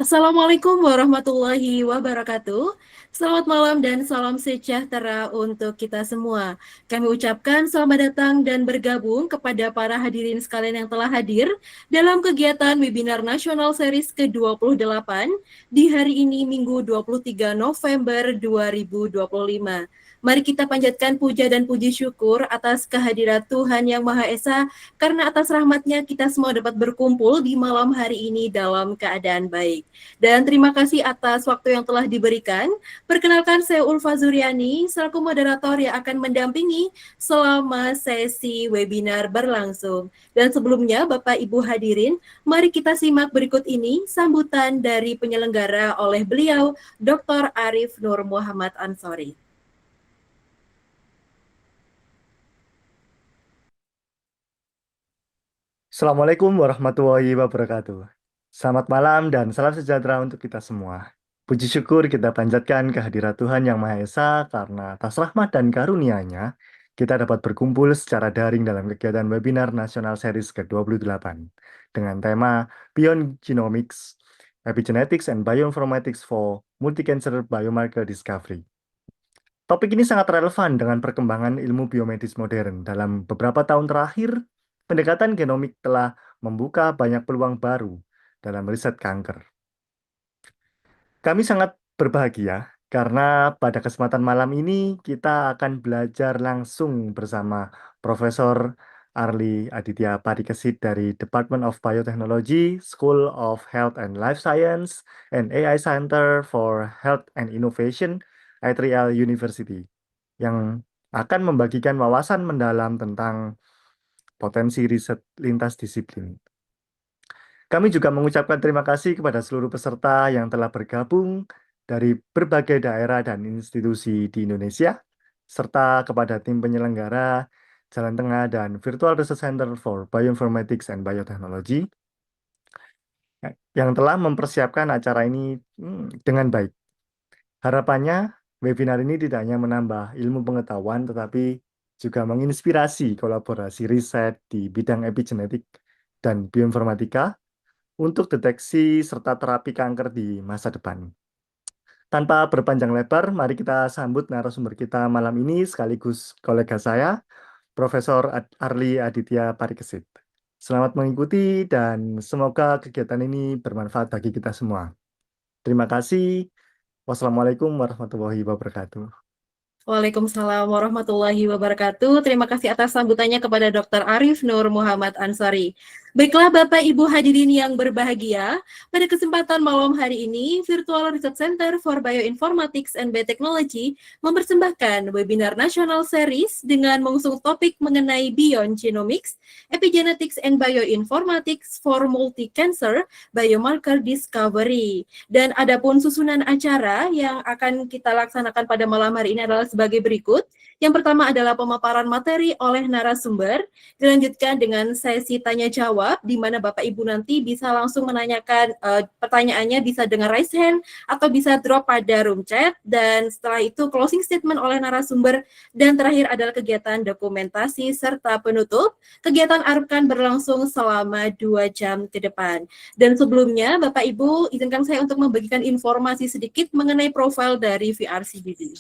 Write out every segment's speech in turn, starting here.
Assalamualaikum warahmatullahi wabarakatuh. Selamat malam dan salam sejahtera untuk kita semua. Kami ucapkan selamat datang dan bergabung kepada para hadirin sekalian yang telah hadir dalam kegiatan webinar nasional series ke-28 di hari ini Minggu 23 November 2025. Mari kita panjatkan puja dan puji syukur atas kehadirat Tuhan Yang Maha Esa, karena atas rahmatnya kita semua dapat berkumpul di malam hari ini dalam keadaan baik. Dan terima kasih atas waktu yang telah diberikan. Perkenalkan, saya Ulfa Zuryani, selaku moderator yang akan mendampingi selama sesi webinar berlangsung. Dan sebelumnya, Bapak Ibu hadirin, mari kita simak berikut ini sambutan dari penyelenggara oleh beliau, Dr. Arif Nur Muhammad Ansori. Assalamualaikum warahmatullahi wabarakatuh. Selamat malam dan salam sejahtera untuk kita semua. Puji syukur kita panjatkan kehadirat Tuhan Yang Maha Esa karena atas rahmat dan karunia-Nya, kita dapat berkumpul secara daring dalam kegiatan webinar nasional series ke-28 dengan tema Beyond Genomics, Epigenetics and Bioinformatics for Multi-Cancer Biomarker Discovery. Topik ini sangat relevan dengan perkembangan ilmu biomedis modern. Dalam beberapa tahun terakhir, pendekatan genomik telah membuka banyak peluang baru dalam riset kanker. Kami sangat berbahagia karena pada kesempatan malam ini kita akan belajar langsung bersama Profesor Arli Aditya Parikesit dari Department of Biotechnology, School of Health and Life Science, and AI Center for Health and Innovation, I3L University, yang akan membagikan wawasan mendalam tentang potensi riset lintas disiplin. Kami juga mengucapkan terima kasih kepada seluruh peserta yang telah bergabung dari berbagai daerah dan institusi di Indonesia, serta kepada tim penyelenggara Jalan Tengah dan Virtual Research Center for Bioinformatics and Biotechnology yang telah mempersiapkan acara ini dengan baik. Harapannya, webinar ini tidak hanya menambah ilmu pengetahuan, tetapi juga menginspirasi kolaborasi riset di bidang epigenetik dan bioinformatika untuk deteksi serta terapi kanker di masa depan. Tanpa berpanjang lebar, mari kita sambut narasumber kita malam ini sekaligus kolega saya, Profesor Arli Aditya Parikesit. Selamat mengikuti dan semoga kegiatan ini bermanfaat bagi kita semua. Terima kasih. Wassalamualaikum warahmatullahi wabarakatuh. Waalaikumsalam warahmatullahi wabarakatuh. Terima kasih atas sambutannya kepada Dr. Arif Nur Muhammad Ansori. Baiklah Bapak Ibu hadirin yang berbahagia, pada kesempatan malam hari ini, Virtual Research Center for Bioinformatics and Biotechnology mempersembahkan webinar nasional series dengan mengusung topik mengenai Beyond Genomics, Epigenetics and Bioinformatics for Multi-Cancer Biomarker Discovery. Dan adapun susunan acara yang akan kita laksanakan pada malam hari ini adalah sebagai berikut. Yang pertama adalah pemaparan materi oleh narasumber, dilanjutkan dengan sesi tanya jawab, di mana Bapak Ibu nanti bisa langsung menanyakan pertanyaannya bisa dengan raise hand atau bisa drop pada room chat, dan setelah itu closing statement oleh narasumber, dan terakhir adalah kegiatan dokumentasi serta penutup. Kegiatan akan berlangsung selama 2 jam ke depan. Dan sebelumnya, Bapak Ibu, izinkan saya untuk membagikan informasi sedikit mengenai profil dari VRCBD.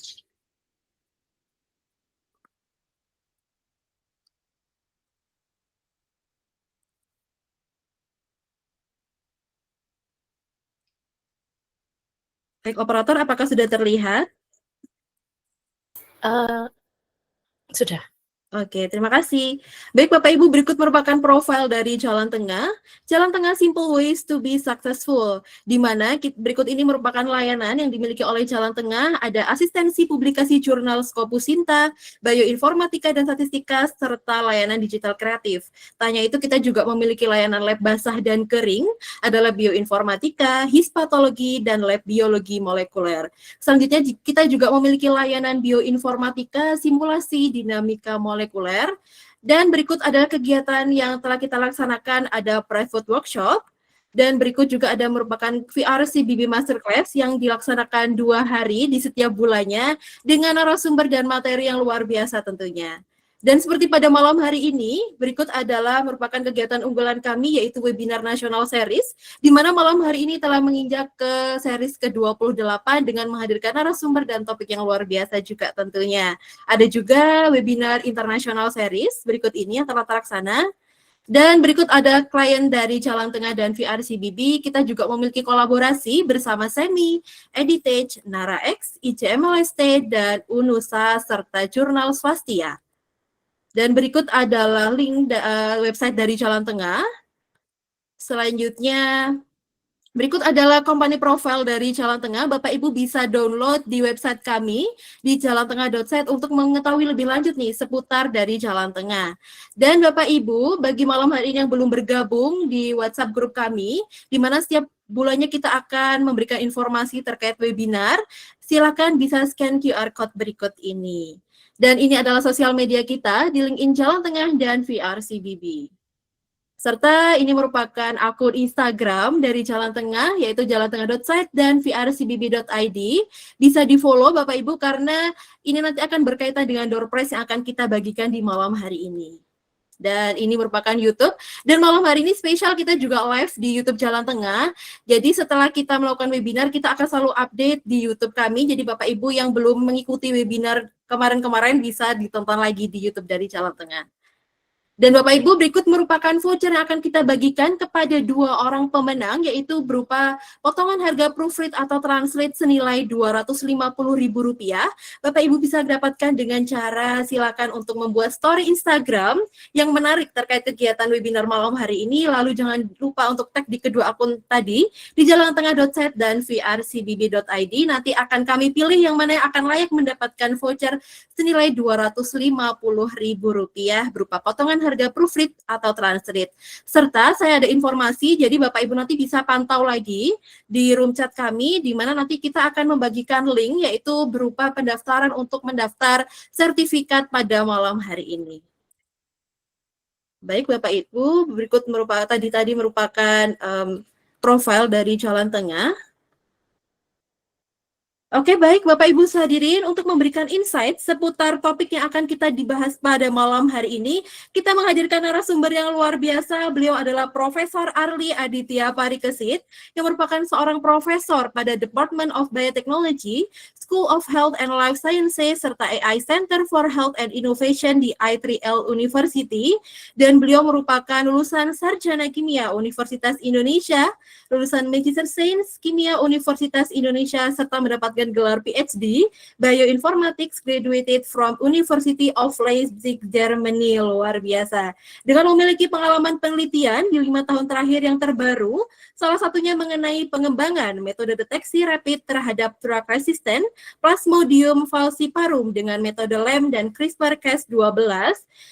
Baik, operator, apakah sudah terlihat? Sudah. Oke, terima kasih. Baik Bapak Ibu, berikut merupakan profil dari Jalan Tengah. Jalan Tengah Simple Ways to be Successful, di mana berikut ini merupakan layanan yang dimiliki oleh Jalan Tengah. Ada asistensi publikasi jurnal Scopus Sinta, bioinformatika dan statistika, serta layanan digital kreatif. Tanya itu kita juga memiliki layanan lab basah dan kering, ada lab bioinformatika, hispatologi, dan lab biologi molekuler. Selanjutnya kita juga memiliki layanan bioinformatika, simulasi, dinamika molekuler. Dan berikut adalah kegiatan yang telah kita laksanakan, ada private workshop, dan berikut juga ada merupakan VRCBB Masterclass yang dilaksanakan 2 hari di setiap bulannya dengan narasumber dan materi yang luar biasa tentunya. Dan seperti pada malam hari ini, berikut adalah merupakan kegiatan unggulan kami, yaitu webinar nasional series, di mana malam hari ini telah menginjak ke series ke-28 dengan menghadirkan narasumber dan topik yang luar biasa juga tentunya. Ada juga webinar internasional series berikut ini yang telah terlaksana. Dan berikut ada klien dari Jalan Tengah dan VRCBB. Kita juga memiliki kolaborasi bersama Semi, Editage, NaraX, ICMLST, dan Unusa, serta Jurnal Swastia. Dan berikut adalah link website dari Jalan Tengah. Selanjutnya, berikut adalah company profile dari Jalan Tengah. Bapak Ibu bisa download di website kami di jalantengah.set untuk mengetahui lebih lanjut nih seputar dari Jalan Tengah. Dan Bapak Ibu, bagi malam hari ini yang belum bergabung di WhatsApp grup kami, di mana setiap bulannya kita akan memberikan informasi terkait webinar, silakan bisa scan QR code berikut ini. Dan ini adalah sosial media kita di LinkedIn Jalan Tengah dan VRCBB. Serta ini merupakan akun Instagram dari Jalan Tengah, yaitu jalantengah.site dan vrcbb.id. Bisa di-follow Bapak Ibu karena ini nanti akan berkaitan dengan door prize yang akan kita bagikan di malam hari ini. Dan ini merupakan YouTube. Dan malam hari ini spesial kita juga live di YouTube Jalan Tengah. Jadi setelah kita melakukan webinar, kita akan selalu update di YouTube kami. Jadi Bapak Ibu yang belum mengikuti webinar kemarin-kemarin bisa ditonton lagi di YouTube dari Jalan Tengah. Dan Bapak Ibu, berikut merupakan voucher yang akan kita bagikan kepada 2 orang pemenang, yaitu berupa potongan harga proofread atau translate senilai Rp250.000. Bapak Ibu bisa dapatkan dengan cara silakan untuk membuat story Instagram yang menarik terkait kegiatan webinar malam hari ini. Lalu jangan lupa untuk tag di kedua akun tadi, di jalantengah.set dan vrcbb.id. Nanti akan kami pilih yang mana yang akan layak mendapatkan voucher senilai Rp250.000 berupa potongan harga proofread atau translate. Serta saya ada informasi, jadi Bapak Ibu nanti bisa pantau lagi di room chat kami, di mana nanti kita akan membagikan link, yaitu berupa pendaftaran untuk mendaftar sertifikat pada malam hari ini. Baik Bapak Ibu, berikut merupakan tadi merupakan profil dari Jalan Tengah. Oke, baik Bapak Ibu hadirin, untuk memberikan insight seputar topik yang akan kita dibahas pada malam hari ini, kita menghadirkan narasumber yang luar biasa. Beliau adalah Profesor Arli Aditya Parikesit, yang merupakan seorang profesor pada Department of Biotechnology, School of Health and Life Sciences, serta AI Center for Health and Innovation di I3L University, dan beliau merupakan lulusan Sarjana Kimia Universitas Indonesia, lulusan Magister Sains Kimia Universitas Indonesia, serta mendapatkan gelar PhD Bioinformatics graduated from University of Leipzig, Germany. Luar biasa. Dengan memiliki pengalaman penelitian di 5 tahun terakhir yang terbaru, salah satunya mengenai pengembangan metode deteksi rapid terhadap drug resistant Plasmodium falciparum dengan metode LEM dan CRISPR-Cas12,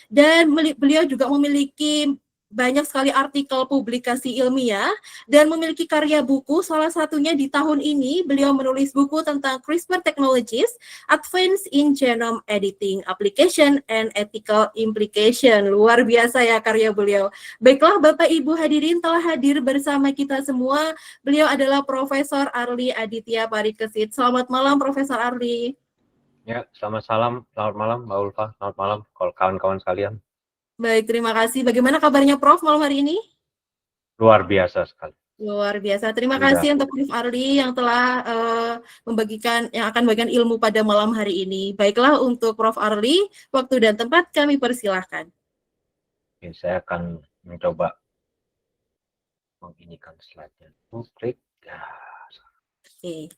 dan beliau juga memiliki banyak sekali artikel publikasi ilmiah dan memiliki karya buku. Salah satunya di tahun ini beliau menulis buku tentang CRISPR Technologies, Advance in Genome Editing, Application and Ethical Implication. Luar biasa ya karya beliau. Baiklah Bapak Ibu hadirin, telah hadir bersama kita semua. Beliau adalah Profesor Arli Aditya Parikesit. Selamat malam Profesor Arli. Ya, selamat malam Mbak Ulfa, selamat malam kawan-kawan sekalian. Baik, terima kasih. Bagaimana kabarnya Prof malam hari ini? Luar biasa sekali. Luar biasa. Terima kasih untuk Prof Arli yang telah yang akan membagikan ilmu pada malam hari ini. Baiklah, untuk Prof Arli, waktu dan tempat kami persilahkan. Oke, saya akan mencoba menginikan slide-nya. Klik. Ya. Oke.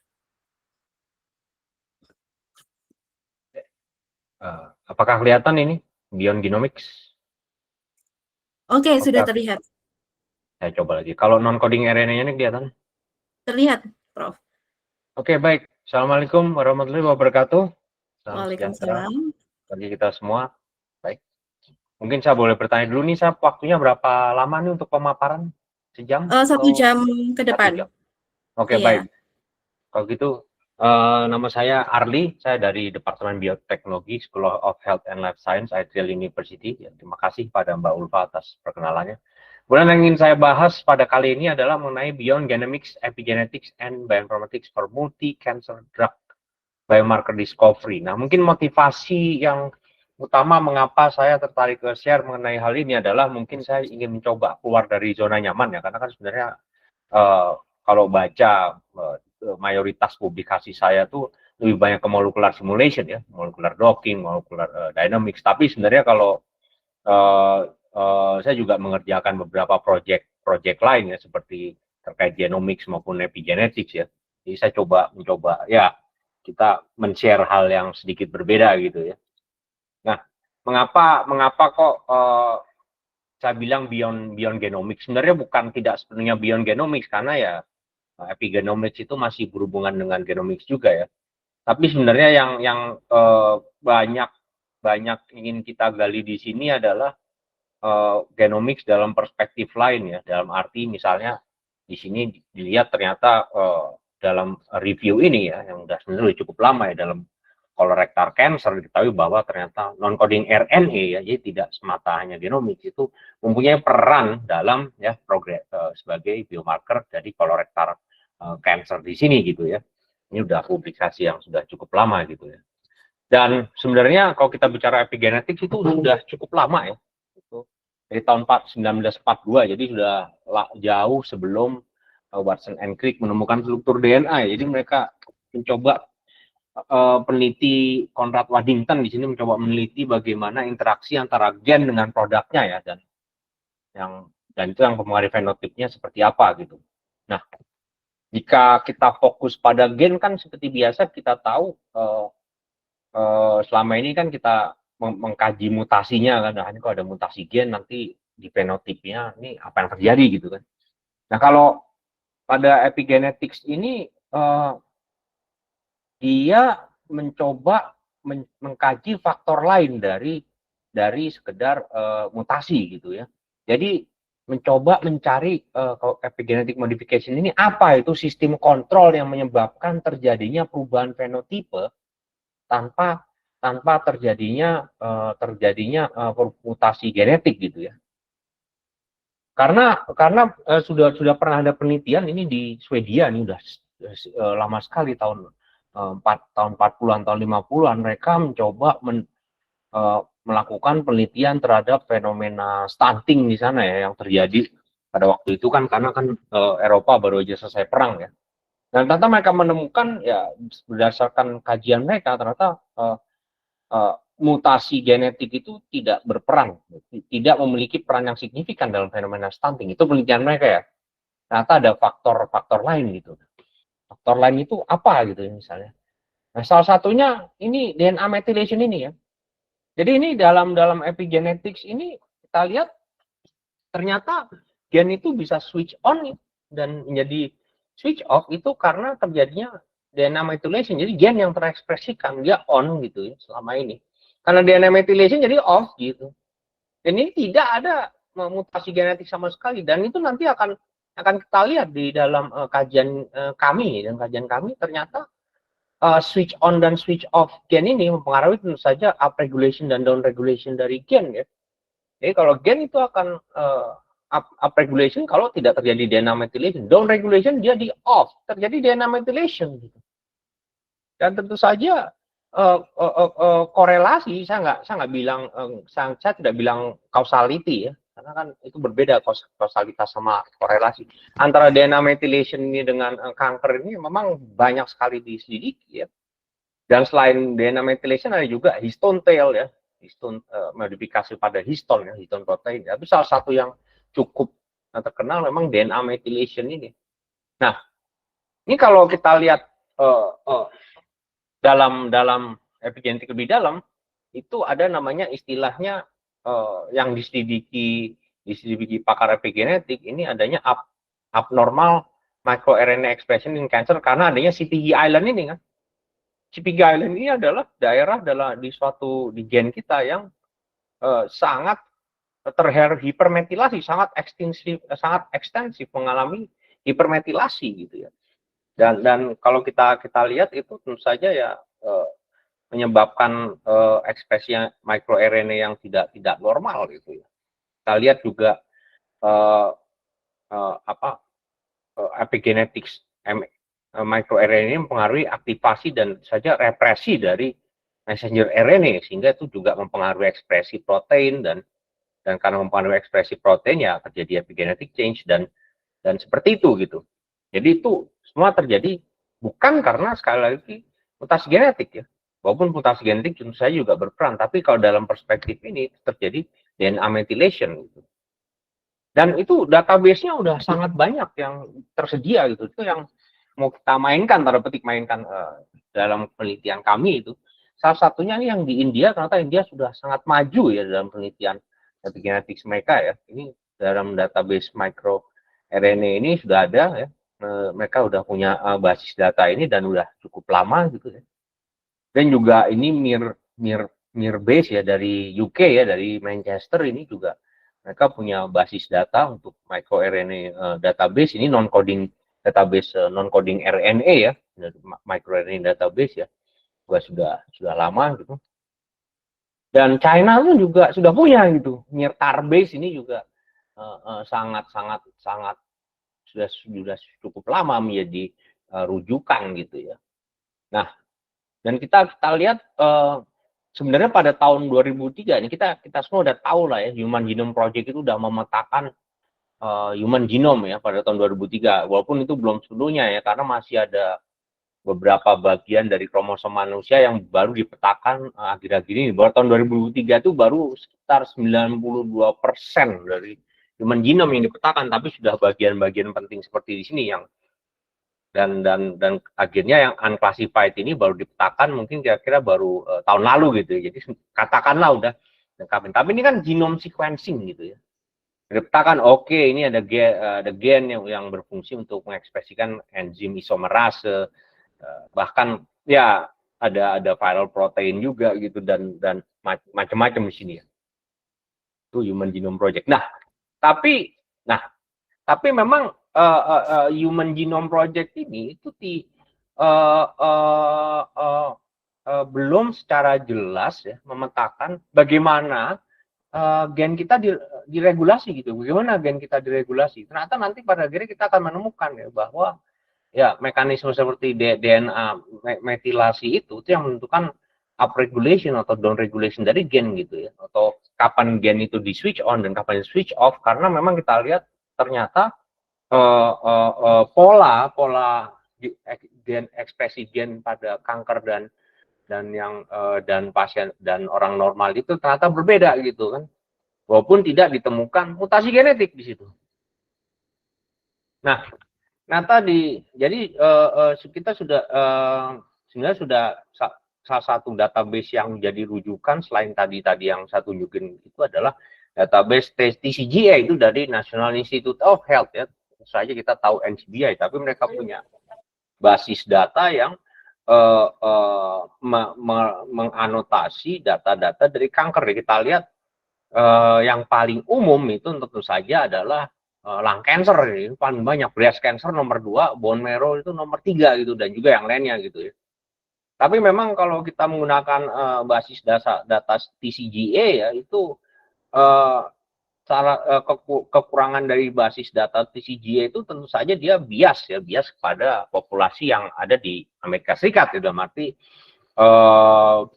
Apakah kelihatan ini Beyond Genomics? Oke, sudah terlihat. Saya coba lagi. Kalau non-coding RNA-nya ini kelihatan? Terlihat, Prof. Oke, baik. Assalamualaikum warahmatullahi wabarakatuh. Waalaikumsalam. Bagi kita semua. Baik. Mungkin saya boleh bertanya dulu nih, saya waktunya berapa lama nih untuk pemaparan? Sejam? 1 jam ke depan. 1 jam. Oke, baik. Kalau gitu, nama saya Arli, saya dari Departemen Bioteknologi, School of Health and Life Science, I3L University. Ya, terima kasih pada Mbak Ulfa atas perkenalannya. Kemudian yang ingin saya bahas pada kali ini adalah mengenai Beyond Genomics, Epigenetics, and Bioinformatics for Multi-Cancer Drug Biomarker Discovery. Nah, mungkin motivasi yang utama mengapa saya tertarik ke share mengenai hal ini adalah mungkin saya ingin mencoba keluar dari zona nyaman ya, karena kan sebenarnya kalau baca mayoritas publikasi saya tuh lebih banyak ke molecular simulation ya, molecular docking, molecular dynamics. Tapi sebenarnya kalau saya juga mengerjakan beberapa project lain ya, seperti terkait genomics maupun epigenetics ya. Jadi saya mencoba ya, kita men-share hal yang sedikit berbeda gitu ya. Nah, mengapa kok saya bilang beyond genomics? Sebenarnya bukan tidak sepenuhnya beyond genomics, karena ya epigenomics itu masih berhubungan dengan genomics juga ya. Tapi sebenarnya yang banyak ingin kita gali di sini adalah genomics dalam perspektif lain ya, dalam arti misalnya di sini dilihat ternyata dalam review ini ya, yang sudah sebenarnya cukup lama ya, dalam colorectal cancer diketahui bahwa ternyata non-coding RNA ya, jadi tidak semata hanya genomik, itu mempunyai peran dalam ya sebagai biomarker dari colorectal cancer di sini gitu ya. Ini udah publikasi yang sudah cukup lama gitu ya. Dan sebenarnya kalau kita bicara epigenetics itu sudah cukup lama ya. Itu dari tahun 1942, jadi sudah jauh sebelum Watson and Crick menemukan struktur DNA. Jadi mereka mencoba peneliti Conrad Waddington di sini mencoba meneliti bagaimana interaksi antara gen dengan produknya ya, dan itu yang mempengaruhi fenotipnya seperti apa gitu. Nah, jika kita fokus pada gen kan seperti biasa kita tahu selama ini kan kita mengkaji mutasinya kan, nah ini kalau ada mutasi gen nanti di fenotipnya ini apa yang terjadi gitu kan. Nah, kalau pada epigenetics ini dia mencoba mengkaji faktor lain dari sekedar mutasi gitu ya. Jadi mencoba mencari epigenetic modification ini apa itu sistem kontrol yang menyebabkan terjadinya perubahan fenotipe tanpa terjadinya mutasi genetik gitu ya. Karena sudah pernah ada penelitian ini di Swedia nih, udah lama sekali, tahun 40-an, tahun 50-an, mereka mencoba melakukan penelitian terhadap fenomena stunting di sana ya, yang terjadi pada waktu itu kan, karena kan Eropa baru aja selesai perang ya. Dan ternyata mereka menemukan ya, berdasarkan kajian mereka, ternyata mutasi genetik itu tidak berperan, tidak memiliki peran yang signifikan dalam fenomena stunting. Itu penelitian mereka ya. Ternyata ada faktor lain gitu. Faktor lain itu apa gitu ya, misalnya. Nah, salah satunya ini DNA methylation ini ya. Jadi ini dalam epigenetics ini kita lihat ternyata gen itu bisa switch on dan menjadi switch off itu karena terjadinya DNA methylation. Jadi gen yang terekspresikan dia on gitu ya selama ini. Karena DNA methylation jadi off gitu. Dan ini tidak ada mutasi genetik sama sekali, dan itu nanti akan kita lihat di dalam kajian kami ternyata switch on dan switch off gen ini mempengaruhi tentu saja up regulation dan down regulation dari gen ya. Jadi kalau gen itu akan up regulation kalau tidak terjadi DNA methylation, down regulation dia di off, terjadi DNA methylation gitu. Dan tentu saja korelasi saya nggak bilang, saya tidak bilang causality ya, karena kan itu berbeda kausalitas sama korelasi. Antara DNA methylation ini dengan kanker ini memang banyak sekali diselidiki ya. Dan selain DNA methylation ada juga histone tail ya, histone modifikasi pada histone ya, histone protein. Tapi salah satu yang cukup terkenal memang DNA methylation ini. Nah, ini kalau kita lihat dalam epigenetik lebih dalam, itu ada namanya istilahnya yang diselidiki pakar epigenetik ini, adanya abnormal microRNA expression in cancer karena adanya CPG island ini kan. CPG island ini adalah daerah di gen kita yang sangat hipermetilasi, sangat ekstensif mengalami hipermetilasi gitu ya. Dan kalau kita lihat itu tentu saja ya menyebabkan ekspresi microRNA yang tidak normal gitu ya. Kita lihat juga epigenetics microRNA ini mempengaruhi aktivasi dan saja represi dari messenger RNA, sehingga itu juga mempengaruhi ekspresi protein, dan karena mempengaruhi ekspresi protein ya terjadi epigenetic change dan seperti itu gitu. Jadi itu semua terjadi bukan karena sekali lagi mutasi genetik ya. Walaupun mutasi genetik tentu saja juga berperan, tapi kalau dalam perspektif ini terjadi DNA methylation gitu. Dan itu database-nya udah sangat banyak yang tersedia gitu. Itu yang mau kita mainkan, tanda petik mainkan dalam penelitian kami itu. Salah satunya yang di India, ternyata India sudah sangat maju ya dalam penelitian epigenetics mereka ya. Ini dalam database micro RNA ini sudah ada ya. Mereka udah punya basis data ini dan udah cukup lama gitu ya. Dan juga ini mir base ya dari UK ya, dari Manchester ini juga mereka punya basis data untuk microRNA database. Ini non-coding database, non-coding RNA ya, microRNA database ya, sudah lama gitu. Dan China pun juga sudah punya gitu, MirTarbase ini juga sangat sudah cukup lama menjadi rujukan gitu ya. Nah, dan kita lihat sebenarnya pada tahun 2003 ini kita semua udah tahu lah ya, Human Genome Project itu udah memetakan human genome ya pada tahun 2003, walaupun itu belum seluruhnya ya, karena masih ada beberapa bagian dari kromosom manusia yang baru dipetakan akhir-akhir ini. Baru tahun 2003 itu baru sekitar 92% dari human genome yang dipetakan, tapi sudah bagian-bagian penting seperti di sini yang dan akhirnya yang unclassified ini baru dipetakan mungkin kira-kira baru tahun lalu gitu ya. Jadi katakanlah udah lengkapin. Tapi ini kan genome sequencing gitu ya. Dipetakan oke, ini ada gen yang berfungsi untuk mengekspresikan enzim isomerase, bahkan ya ada viral protein juga gitu dan macam-macam di sini ya. Itu Human Genome Project. Nah, tapi memang Human Genome Project ini itu belum secara jelas ya memetakan bagaimana gen kita diregulasi gitu. Bagaimana gen kita diregulasi? Ternyata nanti pada akhirnya kita akan menemukan ya bahwa ya mekanisme seperti DNA metilasi itu yang menentukan upregulation atau downregulation dari gen gitu ya, atau kapan gen itu di switch on dan kapan di switch off, karena memang kita lihat ternyata pola gen ekspresi gen pada kanker dan pasien dan orang normal itu ternyata berbeda gitu kan, walaupun tidak ditemukan mutasi genetik di situ. Nah jadi kita sudah sebenarnya sudah salah satu database yang jadi rujukan selain tadi yang saya tunjukin itu adalah database TCGA itu dari National Institute of Health ya. Tentu saja kita tahu NCBI, tapi mereka punya basis data yang menganotasi data-data dari kanker. Kita lihat yang paling umum itu tentu saja adalah lung cancer, ini paling banyak, breast cancer nomor 2, bone marrow itu nomor 3 gitu, dan juga yang lainnya gitu ya. Tapi memang kalau kita menggunakan basis data TCGA ya, itu kekurangan dari basis data TCGA itu tentu saja dia bias kepada populasi yang ada di Amerika Serikat. Dalam arti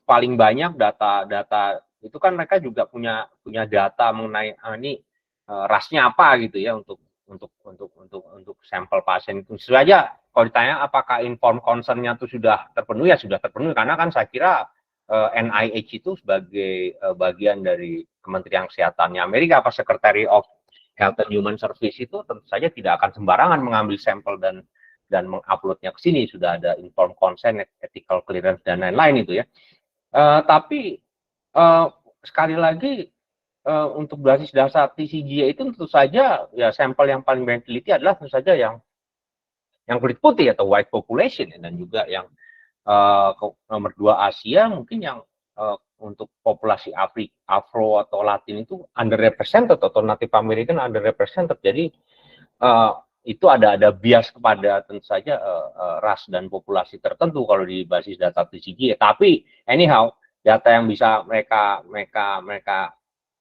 paling banyak data itu kan mereka juga punya data mengenai ini rasnya apa gitu ya untuk sampel pasien itu. Saja kalau ditanya apakah informed consent-nya itu sudah terpenuhi, ya sudah terpenuhi, karena kan saya kira NIH itu sebagai bagian dari Kementerian Kesehatannya Amerika, apa Secretary of Health and Human Service itu tentu saja tidak akan sembarangan mengambil sampel dan menguploadnya ke sini. Sudah ada informed consent, ethical clearance dan lain-lain itu ya. Tapi sekali lagi untuk basis data TCGA itu tentu saja ya sampel yang paling banyak diteliti adalah tentu saja yang kulit putih atau white population ya, dan juga yang nomor 2 Asia, mungkin yang untuk populasi Afro atau Latin itu underrepresented atau Native American underrepresented. Jadi itu ada bias kepada tentu saja ras dan populasi tertentu kalau di basis data TCGA. Tapi anyhow data yang bisa mereka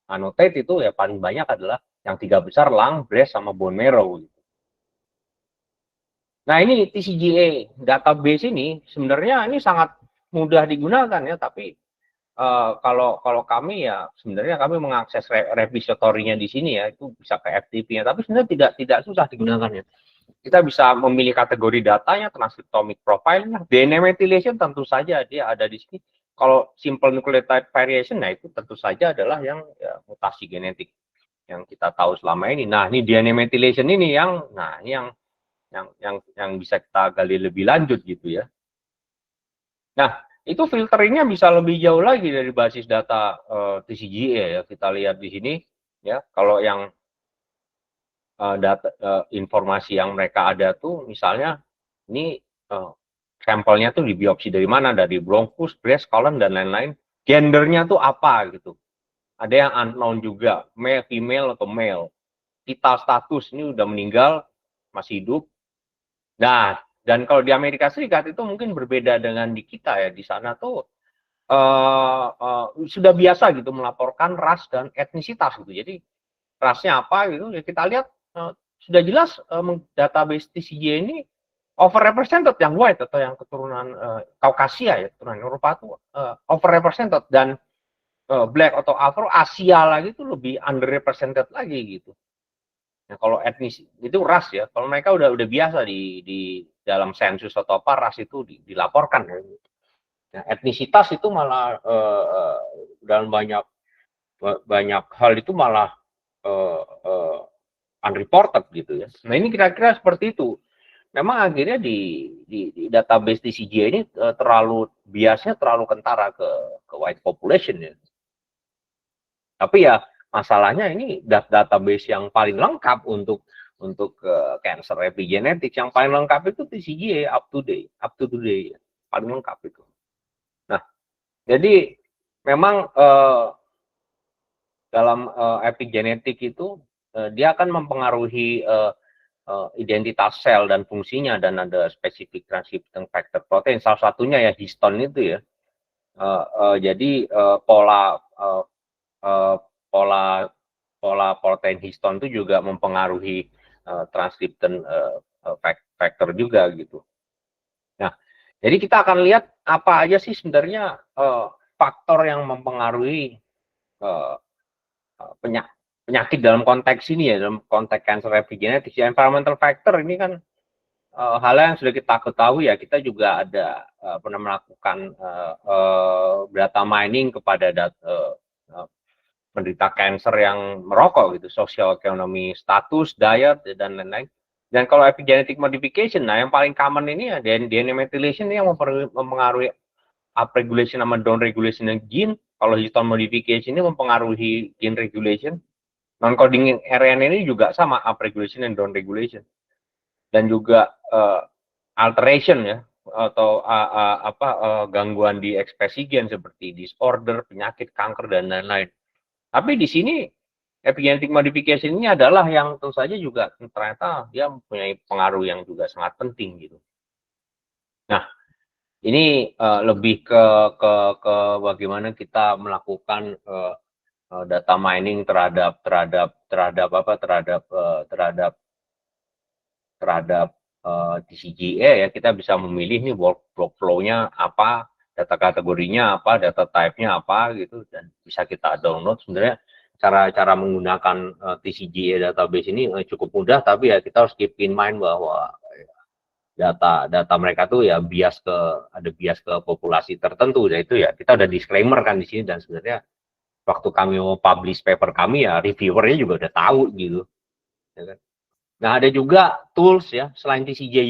annotate itu ya paling banyak adalah yang 3 besar, lung, breast, sama bone marrow. Nah ini TCGA database ini sebenarnya ini sangat mudah digunakan ya, tapi kalau kami ya sebenarnya kami mengakses repository-nya di sini ya, itu bisa ke FTP-nya, tapi sebenarnya tidak susah digunakan ya. Kita bisa memilih kategori datanya, transcriptomic profile-nya, DNA methylation tentu saja dia ada di sini. Kalau simple nucleotide variation, nah itu tentu saja adalah yang ya, mutasi genetik yang kita tahu selama ini. Nah, ini DNA methylation ini yang bisa kita gali lebih lanjut gitu ya. Nah, itu filteringnya bisa lebih jauh lagi dari basis data TCGA ya. Kita lihat di sini ya, kalau yang informasi yang mereka ada tuh misalnya ini sampelnya tuh dibiopsi dari mana, dari bronchus, breast, colon dan lain-lain. Gendernya tuh apa gitu. Ada yang unknown juga, male, female atau male. Vital status ini udah meninggal, masih hidup. Nah, dan kalau di Amerika Serikat itu mungkin berbeda dengan di kita ya. Di sana tuh sudah biasa gitu melaporkan ras dan etnisitas gitu. Jadi rasnya apa gitu ya kita lihat sudah jelas database TCGA ini overrepresented yang white atau yang keturunan Kaukasia ya, keturunan Eropa itu overrepresented, dan black atau Afro Asia lagi itu lebih underrepresented lagi gitu. Nah, kalau etnis itu ras ya, kalau mereka udah biasa di dalam sensus atau apa ras itu dilaporkan ya. Nah, etnisitas itu malah dalam banyak hal itu malah unreported gitu ya. Nah, ini kira-kira seperti itu. Memang akhirnya di database TCGA ini biasanya terlalu kentara ke white population ya. Tapi ya masalahnya ini database yang paling lengkap untuk cancer epigenetics yang paling lengkap itu TCGA up to date ya. Paling lengkap itu. Nah, jadi memang dalam epigenetik itu dia akan mempengaruhi identitas sel dan fungsinya, dan ada spesifik transcription factor protein. Salah satunya ya histone itu ya. Jadi pola protein histone itu juga mempengaruhi transcription factor juga gitu. Nah, jadi kita akan lihat apa aja sih sebenarnya faktor yang mempengaruhi penyakit dalam konteks ini ya, dalam konteks cancer epigenetics. Ya, environmental factor ini kan hal yang sudah kita ketahui ya. Kita juga ada pernah melakukan data mining kepada penderita cancer yang merokok gitu, social economy status, diet dan lain-lain. Dan kalau epigenetic modification, nah yang paling common ini ya DNA methylation ini yang mempengaruhi upregulation sama downregulation gene. Kalau histone modification ini mempengaruhi gene regulation. Non-coding RNA ini juga sama, upregulation dan downregulation. Dan juga alteration ya, atau gangguan di ekspresi gen seperti disorder, penyakit, kanker, dan lain-lain. Tapi di sini epigenetic modification ini adalah yang tentu saja juga ternyata dia mempunyai pengaruh yang juga sangat penting gitu. Nah, ini lebih ke bagaimana kita melakukan data mining terhadap TCGA ya. Kita bisa memilih nih workflow-nya apa, data kategorinya apa, data type-nya apa gitu, dan bisa kita download. Sebenarnya cara menggunakan TCGA database ini cukup mudah, tapi ya kita harus keep in mind bahwa data mereka tuh ya ada bias ke populasi tertentu. Dan itu ya kita udah disclaimer kan di sini, dan sebenarnya waktu kami mau publish paper kami ya reviewernya juga udah tahu gitu. Ya kan? Nah, ada juga tools ya selain TCGA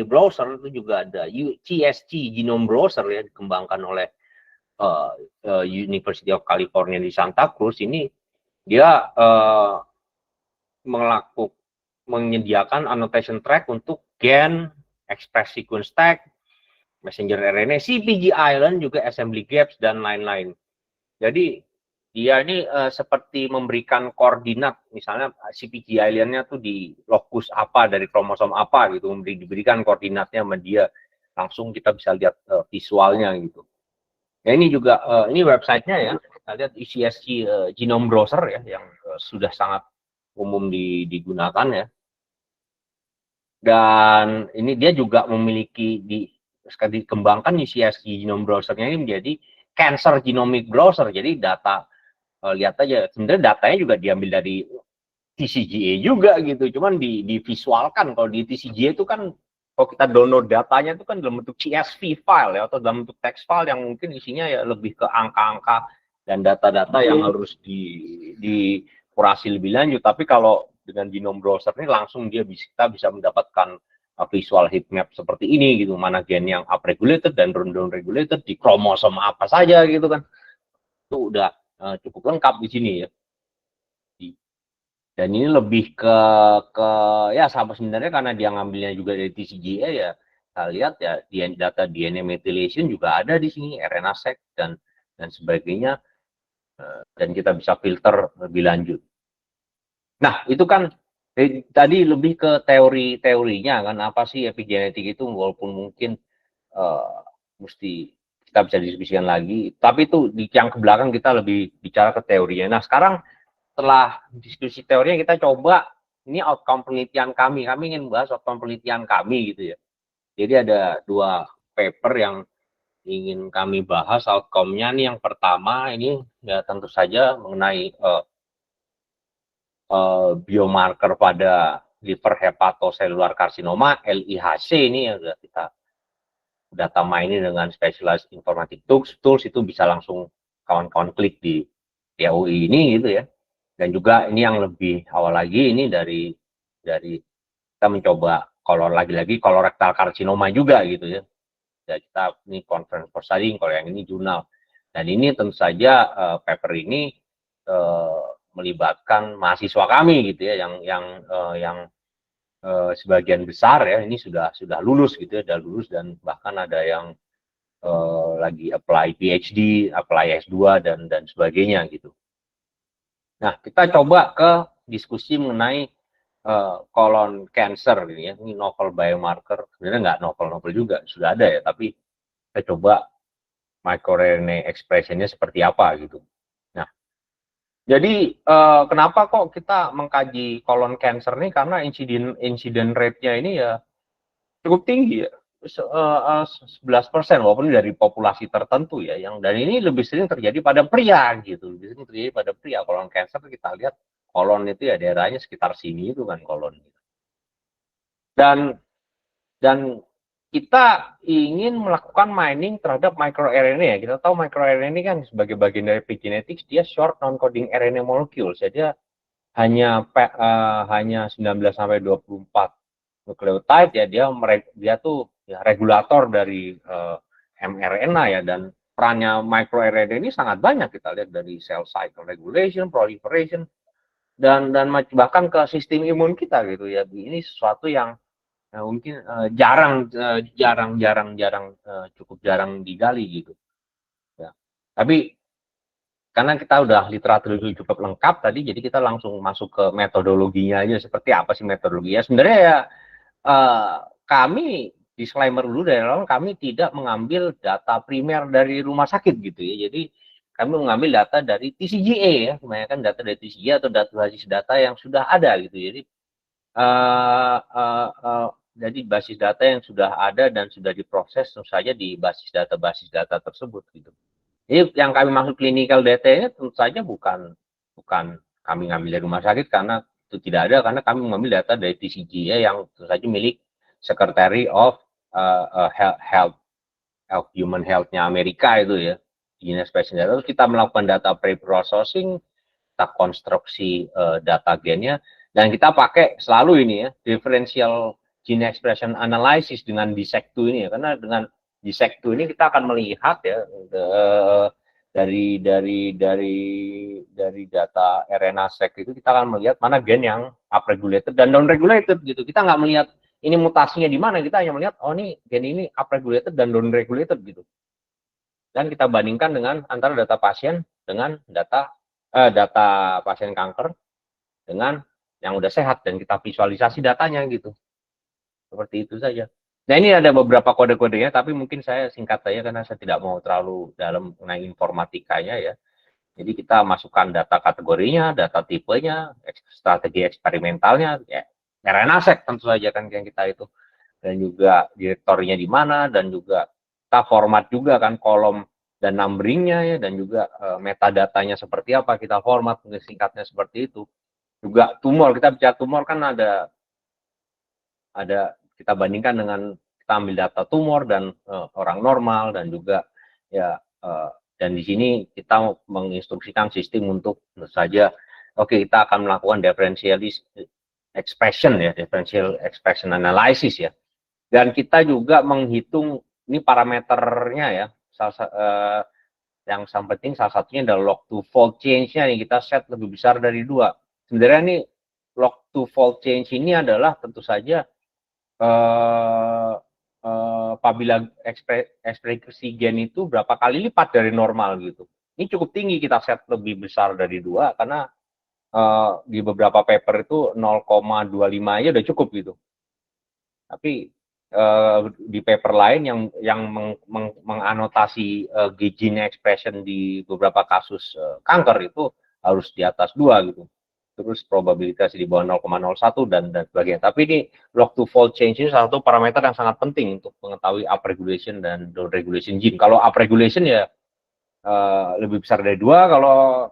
browser, itu juga ada CSG Genome Browser ya, dikembangkan oleh University of California di Santa Cruz. Ini dia menyediakan annotation track untuk gen, express sequence tag, messenger RNA, CpG island, juga assembly gaps, dan lain-lain. Jadi dia ini seperti memberikan koordinat, misalnya CpG island-nya tuh di lokus apa dari kromosom apa gitu, diberikan koordinatnya sama dia, langsung kita bisa lihat visualnya gitu. Ya, ini juga ini websitenya ya, kita lihat CSG Genome Browser ya, yang sudah sangat umum digunakan ya. Dan ini dia juga memiliki sekali dikembangkan nih CSG genome browser-nya ini menjadi cancer genomic browser. Jadi data lihat aja sebenarnya datanya juga diambil dari TCGA juga gitu, cuman divisualkan. Kalau di TCGA itu kan kalau kita download datanya itu kan dalam bentuk CSV file ya, atau dalam bentuk text file yang mungkin isinya ya lebih ke angka-angka dan data-data yang harus dikurasi lebih lanjut. Tapi kalau dengan genome browser ini langsung kita bisa mendapatkan visual heat map seperti ini gitu, mana gen yang upregulated dan down regulated di kromosom apa saja gitu kan, itu udah cukup lengkap di sini ya. Dan ini lebih ke ya sama sebenarnya karena dia ngambilnya juga dari TCGA ya, kita lihat ya data DNA methylation juga ada di sini, RNA-seq dan sebagainya, dan kita bisa filter lebih lanjut. Nah itu kan tadi lebih ke teorinya kan, apa sih epigenetik itu, walaupun mungkin mesti kita bisa diskusikan lagi, tapi itu di yang ke belakang kita lebih bicara ke teorinya. Nah sekarang setelah diskusi teorinya kita coba ini outcome penelitian kami ingin bahas outcome penelitian kami gitu ya. Jadi ada 2 paper yang ingin kami bahas outcome-nya nih. Yang pertama ini ya tentu saja mengenai biomarker pada liver hepatocellular carcinoma LIHC. Ini yang kita data mining dengan specialized informatic tools itu bisa langsung kawan-kawan klik di TUI ini gitu ya. Dan juga ini yang lebih awal lagi ini dari kita mencoba lagi-lagi colorectal carcinoma juga gitu ya. Dan kita ini conference for studying, kalau yang ini jurnal. Dan ini tentu saja paper ini melibatkan mahasiswa kami gitu ya, yang sebagian besar ya ini sudah lulus gitu ya, sudah lulus, dan bahkan ada yang lagi apply PhD, apply S2 dan sebagainya gitu. Nah, kita coba ke diskusi mengenai colon cancer ini ya, ini novel biomarker, sebenarnya nggak novel juga, sudah ada ya, tapi kita coba microRNA expression-nya seperti apa gitu. Nah, jadi kenapa kok kita mengkaji colon cancer ini, karena insiden rate-nya ini ya cukup tinggi ya, 11%, walaupun dari populasi tertentu ya, dan ini lebih sering terjadi pada pria gitu, lebih sering terjadi pada pria. Colon cancer kita lihat kolon itu ya daerahnya sekitar sini itu kan kolon. Dan kita ingin melakukan mining terhadap microRNA ya. Kita tahu microRNA ini kan sebagai bagian dari epigenetics, dia short non-coding RNA molecule, jadi hanya 19 sampai 24 nukleotide ya, dia tuh ya regulator dari mRNA ya, dan perannya microRNA ini sangat banyak. Kita lihat dari cell cycle regulation, proliferation, dan bahkan ke sistem imun kita gitu ya. Ini sesuatu yang mungkin cukup jarang digali gitu ya. Tapi karena kita udah literatur itu cukup lengkap tadi, jadi kita langsung masuk ke metodologinya aja. Seperti apa sih metodologinya? Sebenarnya ya kami disclaimer dulu dari awal, kami tidak mengambil data primer dari rumah sakit gitu ya. Jadi kami mengambil data dari TCGA ya, kebanyakan data dari TCGA atau basis data yang sudah ada gitu. Jadi basis data yang sudah ada dan sudah diproses tentu saja di basis data tersebut gitu. Jadi yang kami maksud clinical data-nya tentu saja bukan kami ngambil dari rumah sakit, karena itu tidak ada, karena kami mengambil data dari TCGA yang tentu saja milik Secretary of Human Health-nya Amerika itu ya, Gene Expression Data. Terus kita melakukan data pre-processing, kita konstruksi data gennya, dan kita pakai selalu ini ya, differential gene expression analysis dengan DSEQ2 ini ya, karena dengan DSEQ2 ini kita akan melihat ya dari data RNA-seq itu kita akan melihat mana gen yang upregulated dan downregulated gitu. Kita nggak melihat ini mutasinya di mana, kita hanya melihat oh ini gen ini upregulated dan downregulated gitu. Dan kita bandingkan dengan antara data pasien dengan data pasien kanker dengan yang udah sehat, dan kita visualisasi datanya gitu. Seperti itu saja. Nah, ini ada beberapa kode-kodenya, tapi mungkin saya singkat saja karena saya tidak mau terlalu dalam mengenai informatikanya ya. Jadi kita masukkan data kategorinya, data tipenya, strategi eksperimentalnya, ya, RNA-seq tentu saja kan yang kita itu. dan juga direktorinya di mana, dan juga kita format juga kan kolom dan numberingnya ya, dan juga metadatanya seperti apa kita format, singkatnya seperti itu. Juga tumor, kita bicara tumor kan ada kita bandingkan dengan kita ambil data tumor dan orang normal, dan juga ya dan di sini kita menginstruksikan sistem untuk tentu saja oke, kita akan melakukan differential expression analysis ya, dan kita juga menghitung ini parameternya ya, yang sangat penting salah satunya adalah log to fold change-nya yang kita set lebih besar dari 2. Sebenarnya ini log to fold change ini adalah tentu saja apabila ekspresi gen itu berapa kali lipat dari normal gitu. Ini cukup tinggi, kita set lebih besar dari 2 karena di beberapa paper itu 0,25 aja udah cukup gitu. Tapi di paper lain yang menganotasi gene expression di beberapa kasus kanker itu harus di atas 2 gitu. Terus probabilitas di bawah 0,01 dan sebagainya. Tapi ini log to fold change ini salah satu parameter yang sangat penting untuk mengetahui upregulation dan downregulation gene. Kalau upregulation ya lebih besar dari 2, kalau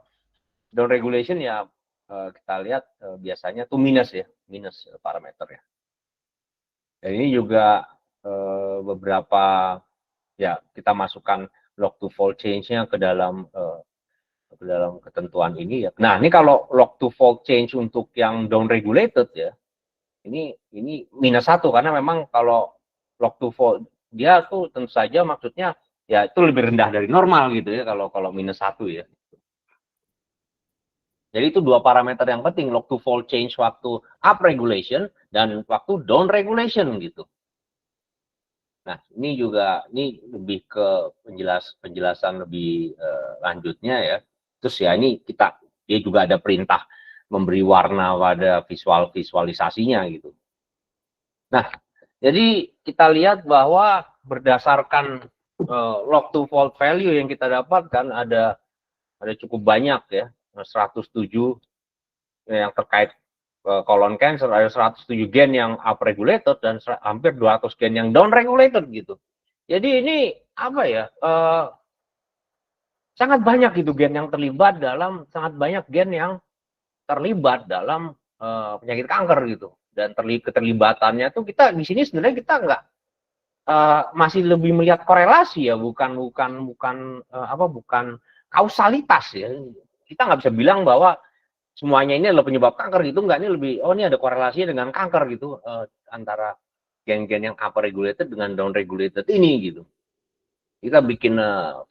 downregulation ya kita lihat biasanya itu minus parameternya. Dan ini juga beberapa ya kita masukkan log to fold change-nya ke dalam ketentuan ini ya. Nah, ini kalau log to fold change untuk yang down regulated ya, ini -1 karena memang kalau log to fold dia tuh tentu saja maksudnya ya itu lebih rendah dari normal gitu ya kalau -1 ya. Jadi itu 2 parameter yang penting, log to fold change waktu up regulation dan waktu down regulation gitu. Nah, ini lebih ke penjelasan lebih lanjutnya ya. Terus ya ini dia juga ada perintah memberi warna pada visualisasinya gitu. Nah, jadi kita lihat bahwa berdasarkan log to fold value yang kita dapatkan ada cukup banyak ya, 107 yang terkait colon cancer, ada 107 gen yang upregulated dan hampir 200 gen yang downregulated gitu. Jadi ini apa ya? Sangat banyak gitu gen yang terlibat dalam penyakit kanker gitu. Dan keterlibatannya tuh kita di sini sebenarnya kita nggak masih lebih melihat korelasi ya, bukan kausalitas ya. Kita nggak bisa bilang bahwa semuanya ini adalah penyebab kanker gitu, enggak, ini lebih ini ada korelasinya dengan kanker gitu antara gen-gen yang upregulated dengan downregulated ini gitu. Kita bikin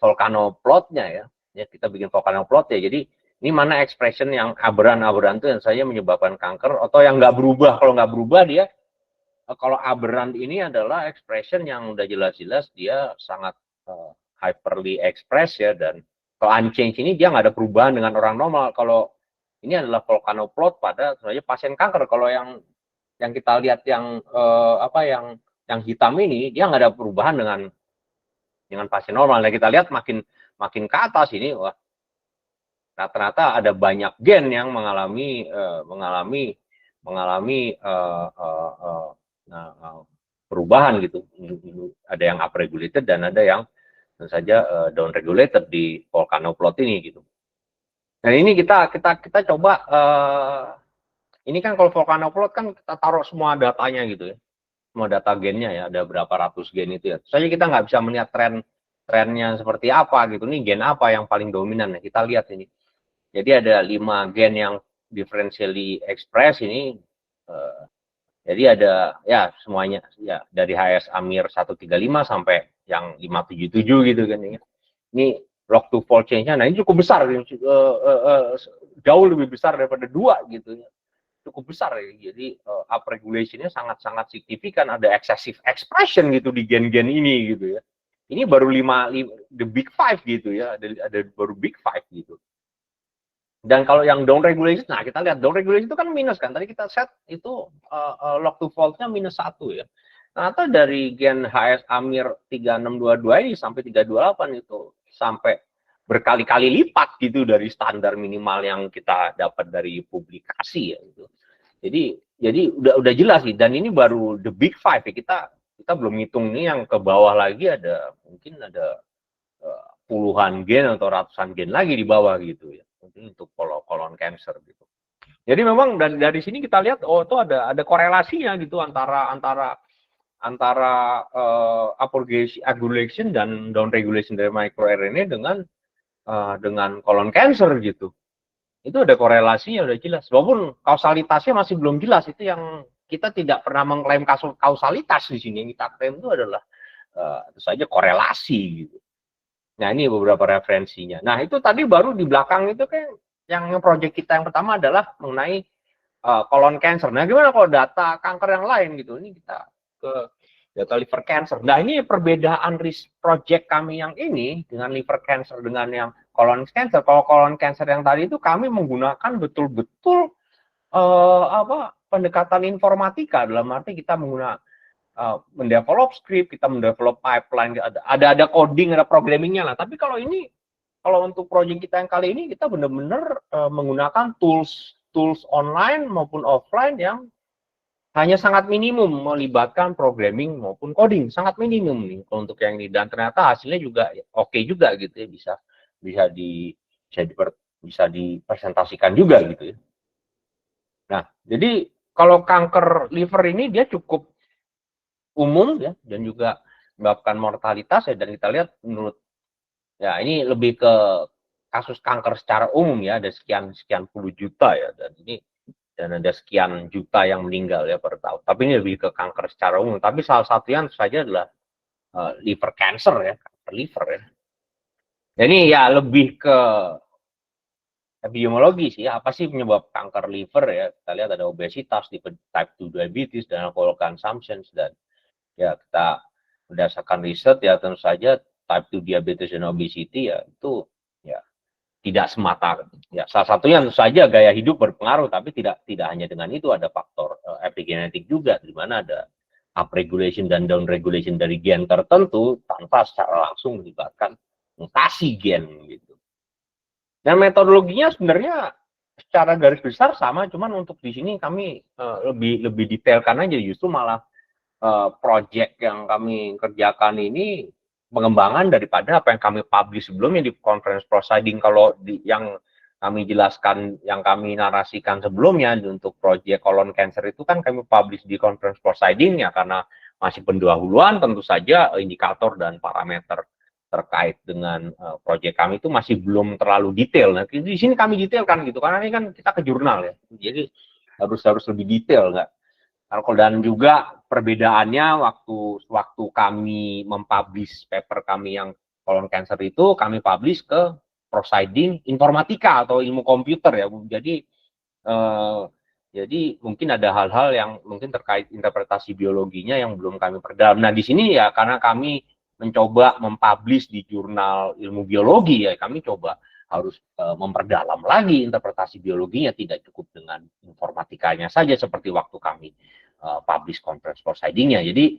volcano plot-nya ya kita bikin volcano plot ya. Jadi ini mana expression yang aberran-aberran itu yang saya menyebabkan kanker atau yang nggak berubah. Kalau nggak berubah dia kalau aberran ini adalah expression yang udah jelas-jelas dia sangat hyperly express ya, dan kalau unchanged ini dia nggak ada perubahan dengan orang normal. Kalau ini adalah volcano plot pada sebenarnya pasien kanker. Kalau yang kita lihat yang yang hitam ini dia nggak ada perubahan dengan pasien normal. Nah, kita lihat makin ke atas ini wah rata-rata ada banyak gen yang mengalami perubahan gitu. Ada yang upregulated dan ada yang tentu saja downregulated di volcano plot ini gitu. Nah, ini kita coba ini kan kalau volcano plot kan kita taruh semua datanya gitu ya. Semua data gennya ya, ada berapa ratus gen itu ya. Soalnya kita nggak bisa melihat trennya seperti apa gitu. Ini gen apa yang paling dominan ya, kita lihat ini. Jadi ada 5 gen yang differentially express ini. Jadi ada ya semuanya ya dari HS Amir 135 sampai yang 577 gitu kan ya. Ini log to fold change-nya, nah ini cukup besar, jauh lebih besar daripada 2 gitu ya. Cukup besar ya. Jadi upregulation-nya sangat-sangat signifikan, ada excessive expression gitu di gen-gen ini gitu ya. Ini baru 5 the big 5 gitu ya, ada baru big 5 gitu. Dan kalau yang down regulation, nah kita lihat down regulation itu kan minus kan. Tadi kita set itu log to fold-nya -1 ya. Ternyata dari gen HS Amir 3622 ini sampai 328 itu sampai berkali-kali lipat gitu dari standar minimal yang kita dapat dari publikasi ya gitu. Jadi udah jelas sih, dan ini baru the big 5 ya. Kita belum ngitung nih yang ke bawah lagi mungkin ada puluhan gen atau ratusan gen lagi di bawah gitu ya. Mungkin untuk colon cancer gitu. Jadi memang dari sini kita lihat itu ada korelasinya gitu antara upregulation dan downregulation dari microRNA dengan colon cancer gitu. Itu ada korelasinya udah jelas. Walaupun kausalitasnya masih belum jelas, itu yang kita tidak pernah mengklaim kausalitas di sini. Yang kita klaim itu adalah itu saja korelasi gitu. Nah, ini beberapa referensinya. Nah, itu tadi baru di belakang itu kan yang proyek kita yang pertama adalah mengenai colon cancer. Nah, gimana kalau data kanker yang lain gitu? Ini kita ke data liver cancer. Nah, ini perbedaan project kami yang ini dengan liver cancer dengan yang colon cancer. Kalau colon cancer yang tadi itu kami menggunakan betul-betul pendekatan informatika, dalam arti kita menggunakan mendevelop script, kita mendevelop pipeline, ada coding, ada programmingnya lah. Tapi kalau untuk proyek kita yang kali ini kita benar-benar menggunakan tools online maupun offline yang hanya sangat minimum melibatkan programming maupun coding, sangat minimum nih untuk yang ini, dan ternyata hasilnya juga oke juga gitu ya, bisa dipresentasikan juga gitu ya. Nah, jadi kalau kanker liver ini dia cukup umum ya, dan juga menyebabkan mortalitas ya, dan kita lihat menurut ya ini lebih ke kasus kanker secara umum ya, ada sekian puluh juta ya, dan ada sekian juta yang meninggal ya per tahun. Tapi ini lebih ke kanker secara umum. Tapi salah satunya saja adalah liver cancer ya, kanker liver ya. Jadi ya lebih ke epidemiologi sih, apa sih penyebab kanker liver ya. Kita lihat ada obesitas, type 2 diabetes, dan alcohol consumption, dan ya kita berdasarkan riset ya tentu saja type 2 diabetes dan obesity ya itu ya tidak semata ya, salah satunya tentu saja gaya hidup berpengaruh, tapi tidak hanya dengan itu, ada faktor epigenetik juga, di mana ada upregulation dan downregulation dari gen tertentu tanpa secara langsung melibatkan mutasi gen gitu. Dan metodologinya sebenarnya secara garis besar sama, cuman untuk di sini kami lebih detailkan aja, justru malah project yang kami kerjakan ini pengembangan daripada apa yang kami publish sebelumnya di conference proceeding. Kalau yang kami jelaskan, yang kami narasikan sebelumnya untuk project colon cancer itu kan kami publish di conference proceeding ya, karena masih pendahuluan, tentu saja indikator dan parameter terkait dengan project kami itu masih belum terlalu detail. Nah, di sini kami detailkan gitu, karena ini kan kita ke jurnal ya, jadi harus lebih detail nggak. Dan juga perbedaannya waktu kami mempublish paper kami yang colon cancer itu, kami publish ke proceeding informatika atau ilmu komputer ya. Jadi mungkin ada hal-hal yang mungkin terkait interpretasi biologinya yang belum kami perdalam. Nah, di sini ya karena kami mencoba mempublish di jurnal ilmu biologi ya, kami coba harus memperdalam lagi interpretasi biologinya, tidak cukup dengan informatikanya saja seperti waktu kami publish conference proceeding-nya. Jadi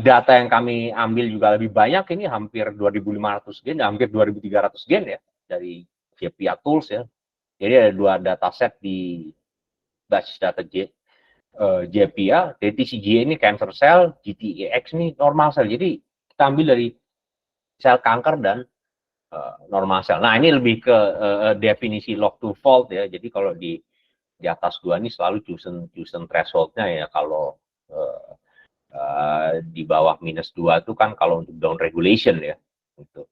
data yang kami ambil juga lebih banyak, ini hampir 2.500 gen, hampir 2.300 gen ya, dari JPIA Tools ya. Jadi ada 2 dataset di basis data JPIA, TCGA ini cancer cell, GTEX ini normal cell. Jadi kita ambil dari sel kanker dan normal cell. Nah, ini lebih ke definisi log to fault ya. Jadi kalau di atas 2 ini selalu Juysen threshold-nya ya. Kalau di bawah -2 itu kan kalau untuk down regulation ya. Gitu.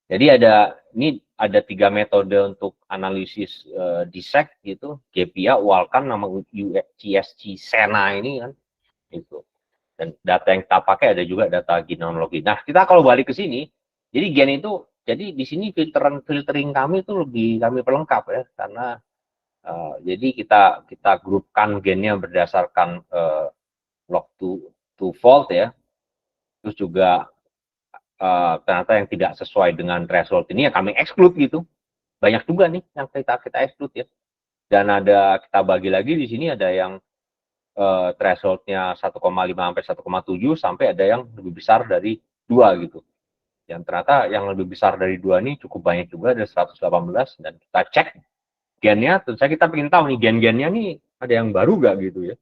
Jadi ada 3 metode untuk analisis dissect gitu. JPIA, Walkan, nama UCSG Sena ini kan. Itu. Dan data yang kita pakai ada juga data genealogi. Nah, kita kalau balik ke sini, jadi gen itu, jadi di sini filtering kami itu lebih kami perlengkap ya, karena jadi kita grupkan gennya berdasarkan log to fault ya. Terus juga ternyata yang tidak sesuai dengan threshold ini ya kami exclude gitu. Banyak juga nih yang kita exclude ya. Dan ada kita bagi lagi di sini, ada yang thresholdnya 1,5 sampai 1,7 sampai ada yang lebih besar dari 2 gitu. Yang ternyata yang lebih besar dari 2 ini cukup banyak juga, ada 118, dan kita cek gennya, tentu saja kita ingin tahu nih gen-gennya nih ada yang baru nggak gitu ya.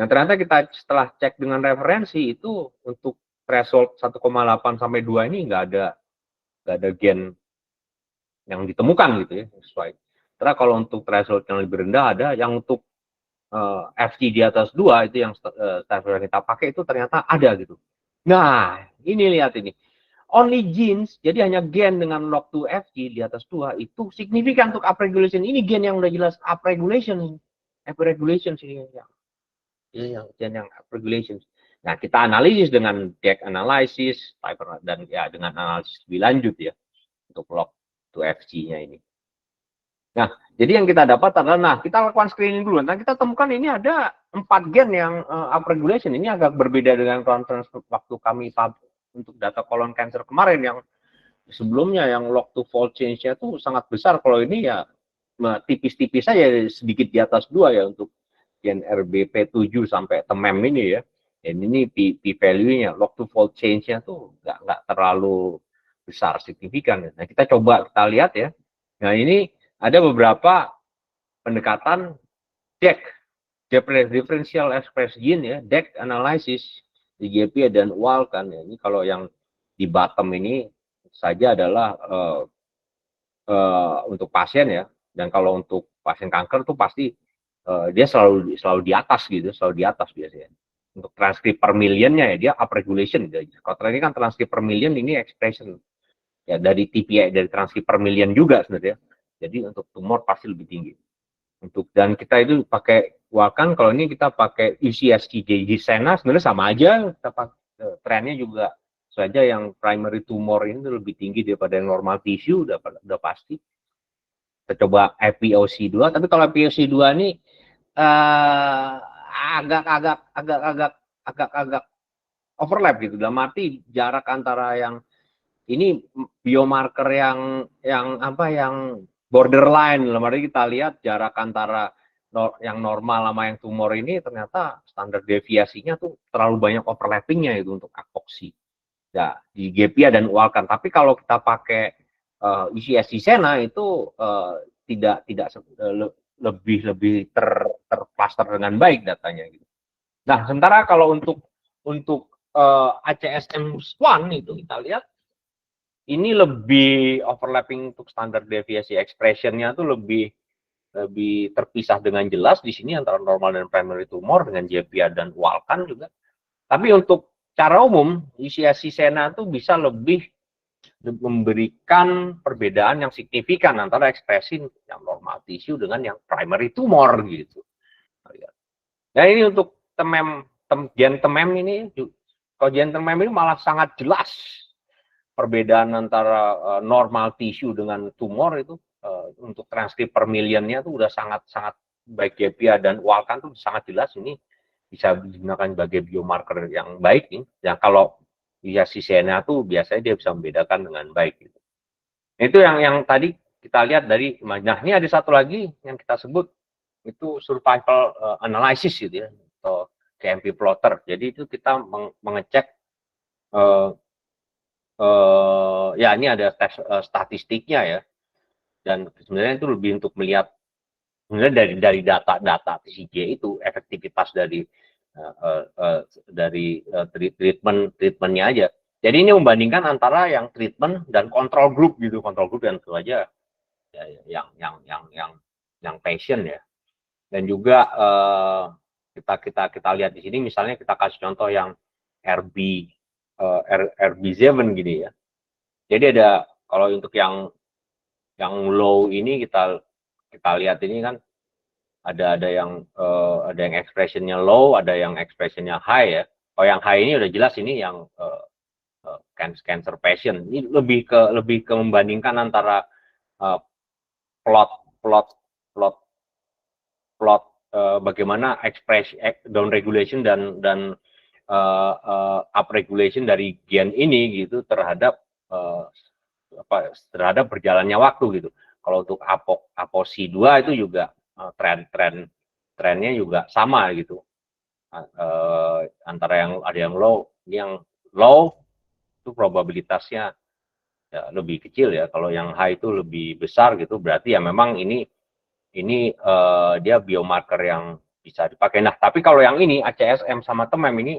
Yang ternyata kita setelah cek dengan referensi itu untuk threshold 1,8 sampai 2 ini nggak ada gen yang ditemukan gitu ya sesuai. Karena kalau untuk threshold yang lebih rendah ada, yang untuk FC di atas 2 itu yang standar yang kita pakai itu ternyata ada gitu. Nah, ini lihat ini. Only genes, jadi hanya gen dengan log to FC di atas 2 itu signifikan untuk upregulation. Ini gen yang udah jelas upregulation. Upregulation sih yang gen yang upregulation. Nah, kita analisis dengan DEC analysis dan ya dengan analisis lebih lanjut ya untuk log to FC-nya ini. Nah, jadi yang kita dapat adalah, kita lakukan screening dulu. Nah, kita temukan ini ada 4 gen yang upregulation. Ini agak berbeda dengan conference waktu kami untuk data colon cancer kemarin yang sebelumnya yang log to fold change-nya tuh sangat besar. Kalau ini ya tipis-tipis saja, sedikit di atas 2 ya untuk gen RBP7 sampai TEMEM ini ya. Dan ini p-value-nya, log to fold change-nya tuh nggak terlalu besar, signifikan. Nah, kita lihat ya. Nah, ini ada beberapa pendekatan DEC, differential express gene ya, DEC analysis, DGP dan UAL kan. Ya. Ini kalau yang di bottom ini saja adalah untuk pasien ya, dan kalau untuk pasien kanker tuh pasti dia selalu di atas gitu, selalu di atas biasanya. Untuk transkrip per millionnya ya dia upregulation. Kalau ini kan transkrip per million, ini expression ya dari TPI, dari transkrip per million juga sebenarnya. Jadi untuk tumor pasti lebih tinggi. Dan kita itu pakai Walkan, kalau ini kita pakai UCSG Sena sebenarnya sama aja, kita pakai, trennya juga saja yang primary tumor ini lebih tinggi daripada yang normal tissue, udah pasti. Kita coba FPOC2, tapi kalau FPOC2 ini agak overlap gitu. Dalam arti jarak antara yang ini biomarker yang borderline. Dalam arti kita lihat jarak antara yang normal sama yang tumor ini ternyata standar deviasinya tuh terlalu banyak overlappingnya itu untuk apoksi. Ya, di GPA dan UALKAN. Tapi kalau kita pakai ICSG Sena itu tidak lebih tercluster dengan baik datanya gitu. Nah, sementara kalau untuk ACSM1 itu kita lihat ini lebih overlapping untuk standar deviasi expression-nya tuh lebih terpisah dengan jelas di sini antara normal dan primary tumor dengan JPA dan UALKAN juga. Tapi untuk cara umum ICSG Sena tuh bisa lebih memberikan perbedaan yang signifikan antara ekspresi yang normal tissue dengan yang primary tumor gitu. Nah, ini untuk gen TEMEM ini, kalau gen TEMEM ini malah sangat jelas perbedaan antara normal tissue dengan tumor itu untuk transkrip per millionnya itu udah sangat baik GPA dan UALKAN tuh sangat jelas. Ini bisa digunakan sebagai biomarker yang baik nih. Yang kalau ICSG Sena tuh biasanya dia bisa membedakan dengan baik gitu. Itu yang tadi kita lihat dari. Nah, ini ada satu lagi yang kita sebut itu survival analysis gitu ya, atau KMP plotter. Jadi itu kita mengecek ya ini ada tes statistiknya ya, dan sebenarnya itu lebih untuk melihat sebenarnya dari data TCG itu efektivitas dari treatmentnya aja. Jadi ini membandingkan antara yang treatment dan control group gitu, control group yang tentu aja ya, yang patient ya. Dan juga kita lihat di sini misalnya kita kasih contoh yang RB7 gini ya. Jadi ada kalau untuk yang low ini kita lihat ini kan ada yang expressionnya low, ada yang expressionnya high ya. Kalau yang high ini udah jelas ini yang cancer patient. Ini lebih ke membandingkan antara plot bagaimana ekspresi down regulation dan up regulation dari gen ini gitu terhadap berjalannya waktu gitu. Kalau untuk APOC2 itu juga trennya juga sama gitu. Antara yang ada yang low, ini yang low itu probabilitasnya ya lebih kecil ya. Kalau yang high itu lebih besar gitu. Berarti ya memang ini dia biomarker yang bisa dipakai. Nah, tapi kalau yang ini ACSM sama TEMEM ini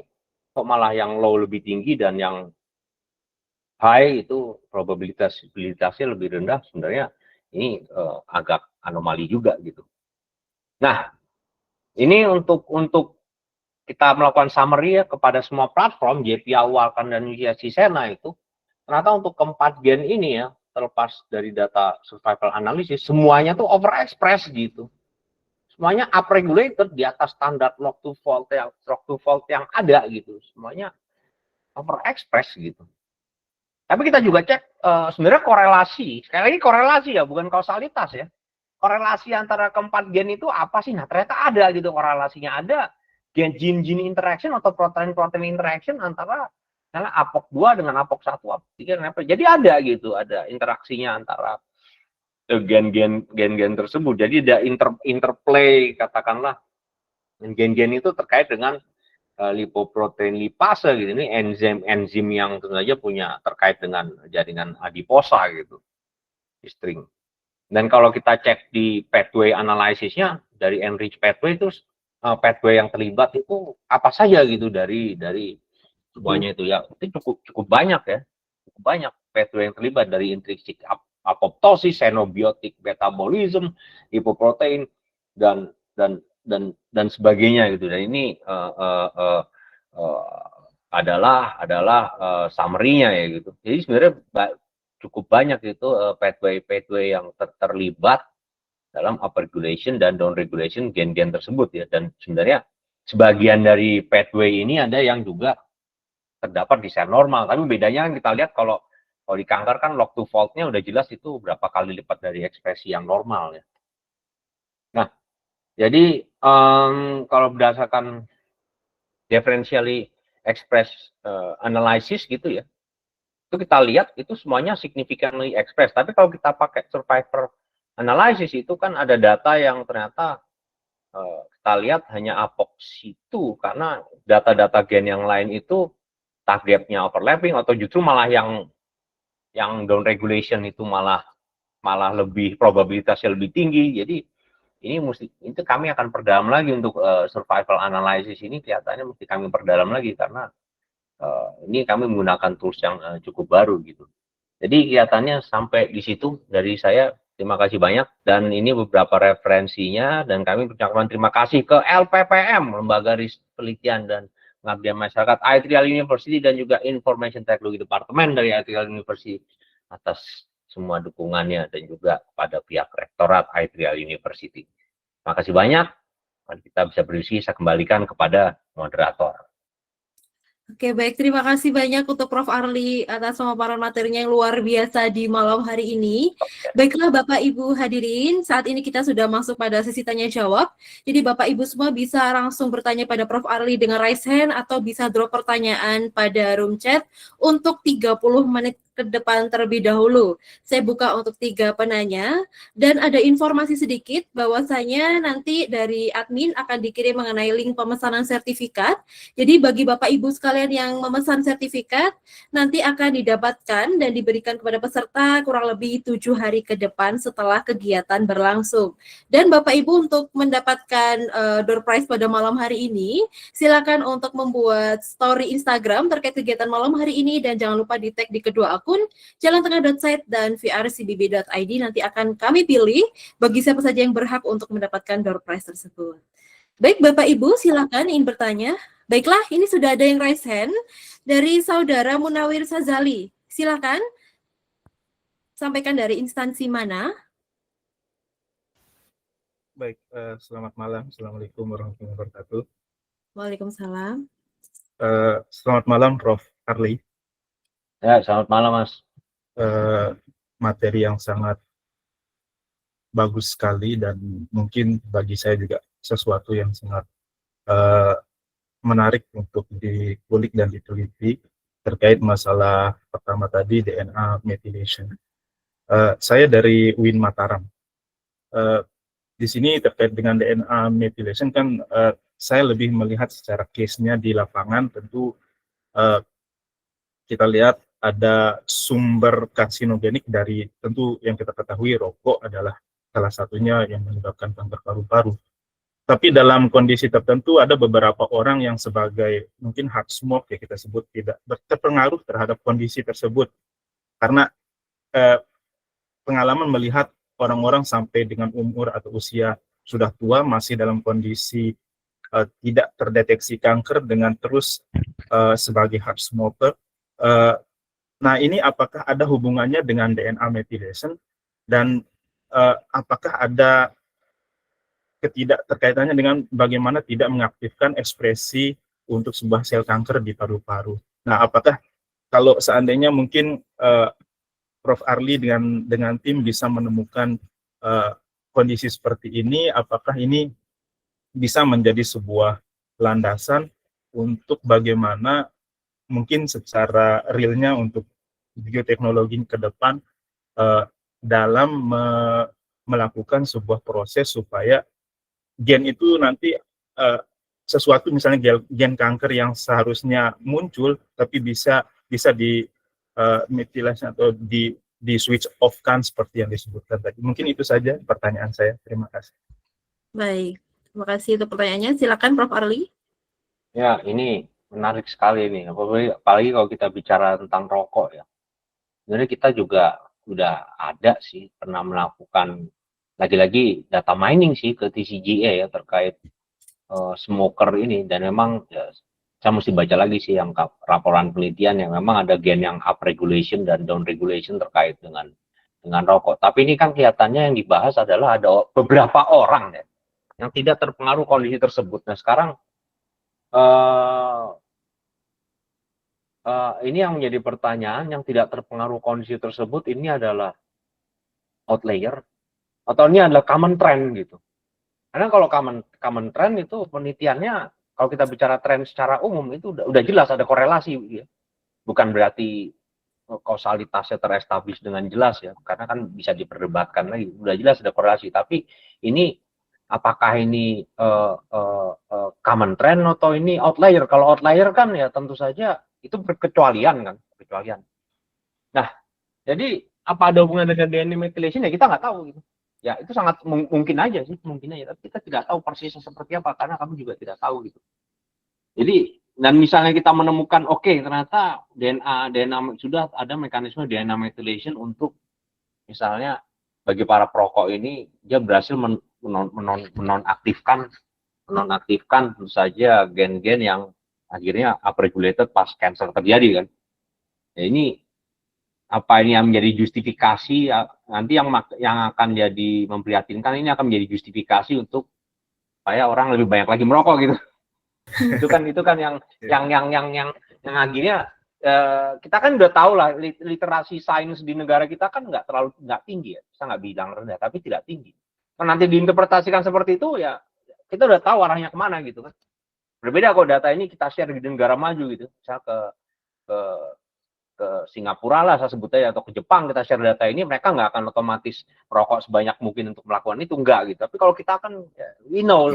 kok malah yang low lebih tinggi dan yang high itu probabilitasnya lebih rendah. Sebenarnya ini agak anomali juga gitu. Nah, ini untuk kita melakukan summary ya kepada semua platform, JP Awalkan dan Sisena itu, ternyata untuk keempat gen ini ya, terlepas dari data survival analysis, semuanya tuh overexpress gitu. Semuanya upregulated di atas standar log to fault yang ada gitu. Semuanya overexpress gitu. Tapi kita juga cek sebenarnya korelasi. Sekali lagi korelasi ya, bukan kausalitas ya. Korelasi antara keempat gen itu apa sih? Nah, ternyata ada gitu korelasinya. Ada gene-gene interaction atau protein-protein interaction antara misalnya APOC2 dengan APOC1, APOC3 dan apa. Jadi ada gitu, ada interaksinya antara gen-gen tersebut. Jadi ada interplay katakanlah gen-gen itu terkait dengan lipoprotein lipase gitu. Ini enzim yang tentu saja punya terkait dengan jaringan adiposa gitu, string. Dan kalau kita cek di pathway analisisnya dari enrich pathway itu pathway yang terlibat itu apa saja gitu dari semuanya itu ya, itu cukup banyak ya, cukup banyak pathway yang terlibat dari intrinsic apoptosis, xenobiotic metabolism, lipoprotein dan sebagainya gitu. Dan ini adalah summary-nya ya gitu. Jadi sebenarnya cukup banyak itu pathway yang terlibat dalam upregulation dan downregulation gen-gen tersebut ya. Dan sebenarnya sebagian dari pathway ini ada yang juga terdapat di sel normal. Tapi bedanya kan kita lihat kalau di kanker kan log to fault-nya udah jelas itu berapa kali lipat dari ekspresi yang normal ya. Nah, jadi kalau berdasarkan differentially express analysis gitu ya, itu kita lihat itu semuanya significantly express. Tapi kalau kita pakai survivor analysis itu kan ada data yang ternyata kita lihat hanya APOC1 karena data-data gen yang lain itu targetnya overlapping atau justru malah yang down regulation itu malah lebih probabilitasnya lebih tinggi. Jadi ini itu kami akan perdalam lagi untuk survival analysis ini, kelihatannya mesti kami perdalam lagi karena ini kami menggunakan tools yang cukup baru gitu. Jadi kelihatannya sampai di situ dari saya. Terima kasih banyak, dan ini beberapa referensinya, dan kami mengucapkan terima kasih ke LPPM, Lembaga Penelitian dan Pengabdian Masyarakat ITRIAL University, dan juga Information Technology Department dari ITRIAL University atas semua dukungannya, dan juga kepada pihak Rektorat ITRIAL University. Terima kasih banyak. Kita bisa berdiskusi, saya kembalikan kepada moderator. Oke, baik. Terima kasih banyak untuk Prof. Arli atas pemaparan materinya yang luar biasa di malam hari ini. Baiklah Bapak Ibu hadirin, saat ini kita sudah masuk pada sesi tanya jawab. Jadi Bapak Ibu semua bisa langsung bertanya pada Prof. Arli dengan raise hand atau bisa drop pertanyaan pada room chat untuk 30 menit ke depan terlebih dahulu. Saya buka untuk 3 penanya, dan ada informasi sedikit bahwasanya nanti dari admin akan dikirim mengenai link pemesanan sertifikat. Jadi bagi Bapak Ibu sekalian yang memesan sertifikat, nanti akan didapatkan dan diberikan kepada peserta kurang lebih 7 hari ke depan setelah kegiatan berlangsung. Dan Bapak Ibu untuk mendapatkan door prize pada malam hari ini, silakan untuk membuat story Instagram terkait kegiatan malam hari ini, dan jangan lupa di tag di kedua akun jalantengah.site dan vrcbb.id. Nanti akan kami pilih bagi siapa saja yang berhak untuk mendapatkan door prize tersebut. Baik Bapak Ibu, silakan ingin bertanya. Baiklah, ini sudah ada yang raise hand dari Saudara Munawir Sazali. Silakan sampaikan dari instansi mana. Baik, selamat malam. Assalamualaikum warahmatullahi wabarakatuh. Waalaikumsalam. Selamat malam, Prof. Arli. Ya, selamat malam, Mas. Materi yang sangat bagus sekali, dan mungkin bagi saya juga sesuatu yang sangat menarik untuk dikulik dan diteliti terkait masalah pertama tadi, DNA methylation. Saya dari UIN Mataram. Di sini terkait dengan DNA methylation kan saya lebih melihat secara case-nya di lapangan. Tentu kita lihat ada sumber karsinogenik dari, tentu yang kita ketahui rokok adalah salah satunya yang menyebabkan kanker paru-paru. Tapi dalam kondisi tertentu ada beberapa orang yang sebagai mungkin hard smoke ya kita sebut tidak terpengaruh terhadap kondisi tersebut karena pengalaman melihat orang-orang sampai dengan umur atau usia sudah tua masih dalam kondisi tidak terdeteksi kanker dengan terus sebagai hard smoker. Nah ini apakah ada hubungannya dengan DNA methylation dan apakah ada ketidakterkaitannya dengan bagaimana tidak mengaktifkan ekspresi untuk sebuah sel kanker di paru-paru. Nah, apakah kalau seandainya mungkin Prof. Arli dengan tim bisa menemukan kondisi seperti ini, apakah ini bisa menjadi sebuah landasan untuk bagaimana mungkin secara realnya untuk bioteknologi ke depan dalam melakukan sebuah proses supaya gen itu nanti sesuatu misalnya gen kanker yang seharusnya muncul tapi bisa di methylation atau di switch off kan seperti yang disebutkan tadi. Mungkin itu saja pertanyaan saya. Terima kasih. Baik, terima kasih untuk pertanyaannya. Silakan Prof. Arli. Ya, ini menarik sekali nih. Apalagi kalau kita bicara tentang rokok ya. Sebenarnya kita juga udah ada sih pernah melakukan lagi-lagi data mining sih ke TCGA ya terkait smoker ini, dan memang ya, saya mesti baca lagi sih yang laporan penelitian yang memang ada gen yang up regulation dan down regulation terkait dengan rokok. Tapi ini kan kelihatannya yang dibahas adalah ada beberapa orang ya yang tidak terpengaruh kondisi tersebut. Nah sekarang ini yang menjadi pertanyaan, yang tidak terpengaruh kondisi tersebut ini adalah outlier atau ini adalah common trend gitu. Karena kalau common trend itu penelitiannya, kalau kita bicara tren secara umum itu udah jelas ada korelasi ya. Bukan berarti kausalitasnya terestablish dengan jelas ya, karena kan bisa diperdebatkan lagi. Udah jelas ada korelasi, tapi ini apakah ini common trend atau ini outlier? Kalau outlier kan ya tentu saja itu berkecualian kan, kecualian. Nah, jadi apa ada hubungan dengan DNA methylation ya kita nggak tahu gitu. Ya itu sangat mungkin aja sih, mungkin aja, tapi kita tidak tahu persisnya seperti apa karena kami juga tidak tahu gitu. Jadi dan misalnya kita menemukan ternyata DNA sudah ada mekanisme DNA methylation untuk misalnya bagi para perokok ini dia berhasil menonaktifkan tentu saja gen-gen yang akhirnya upregulated pas cancer terjadi kan. Ya, ini apa ini yang menjadi justifikasi nanti yang akan jadi memprihatinkan, ini akan menjadi justifikasi untuk supaya orang lebih banyak lagi merokok gitu. itu kan yang akhirnya kita kan udah tahu lah literasi sains di negara kita kan nggak tinggi ya, bisa nggak bilang rendah tapi tidak tinggi. Kalau nanti diinterpretasikan seperti itu ya kita udah tahu arahnya kemana gitu kan. Berbeda kalau data ini kita share di negara maju gitu, misal ke Singapura lah saya sebut aja, atau ke Jepang kita share data ini, mereka nggak akan otomatis merokok sebanyak mungkin untuk melakukan itu, enggak gitu. Tapi kalau kita kan we know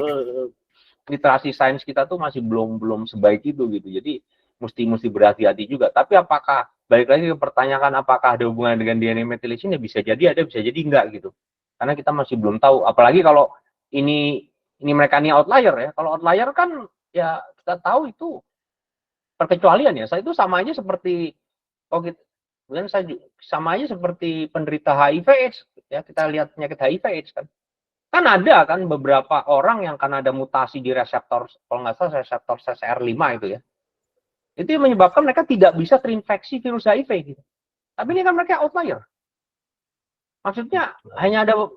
literasi sains kita tuh masih belum sebaik itu gitu. Jadi mesti berhati-hati juga. Tapi apakah balik lagi ke pertanyaan apakah ada hubungan dengan DNA methylation, ya bisa jadi ada, bisa jadi enggak gitu. Karena kita masih belum tahu. Apalagi kalau ini mereka ini outlier ya. Kalau outlier kan ya kita tahu itu perkecualian ya. Saya itu sama aja seperti kemudian sama aja seperti penderita HIV/AIDS ya, kita lihat penyakit HIV/AIDS kan ada kan beberapa orang yang karena ada mutasi di reseptor, kalau nggak salah reseptor CCR5 itu ya, itu yang menyebabkan mereka tidak bisa terinfeksi virus HIV gitu. Tapi ini kan mereka outlier, maksudnya hanya ada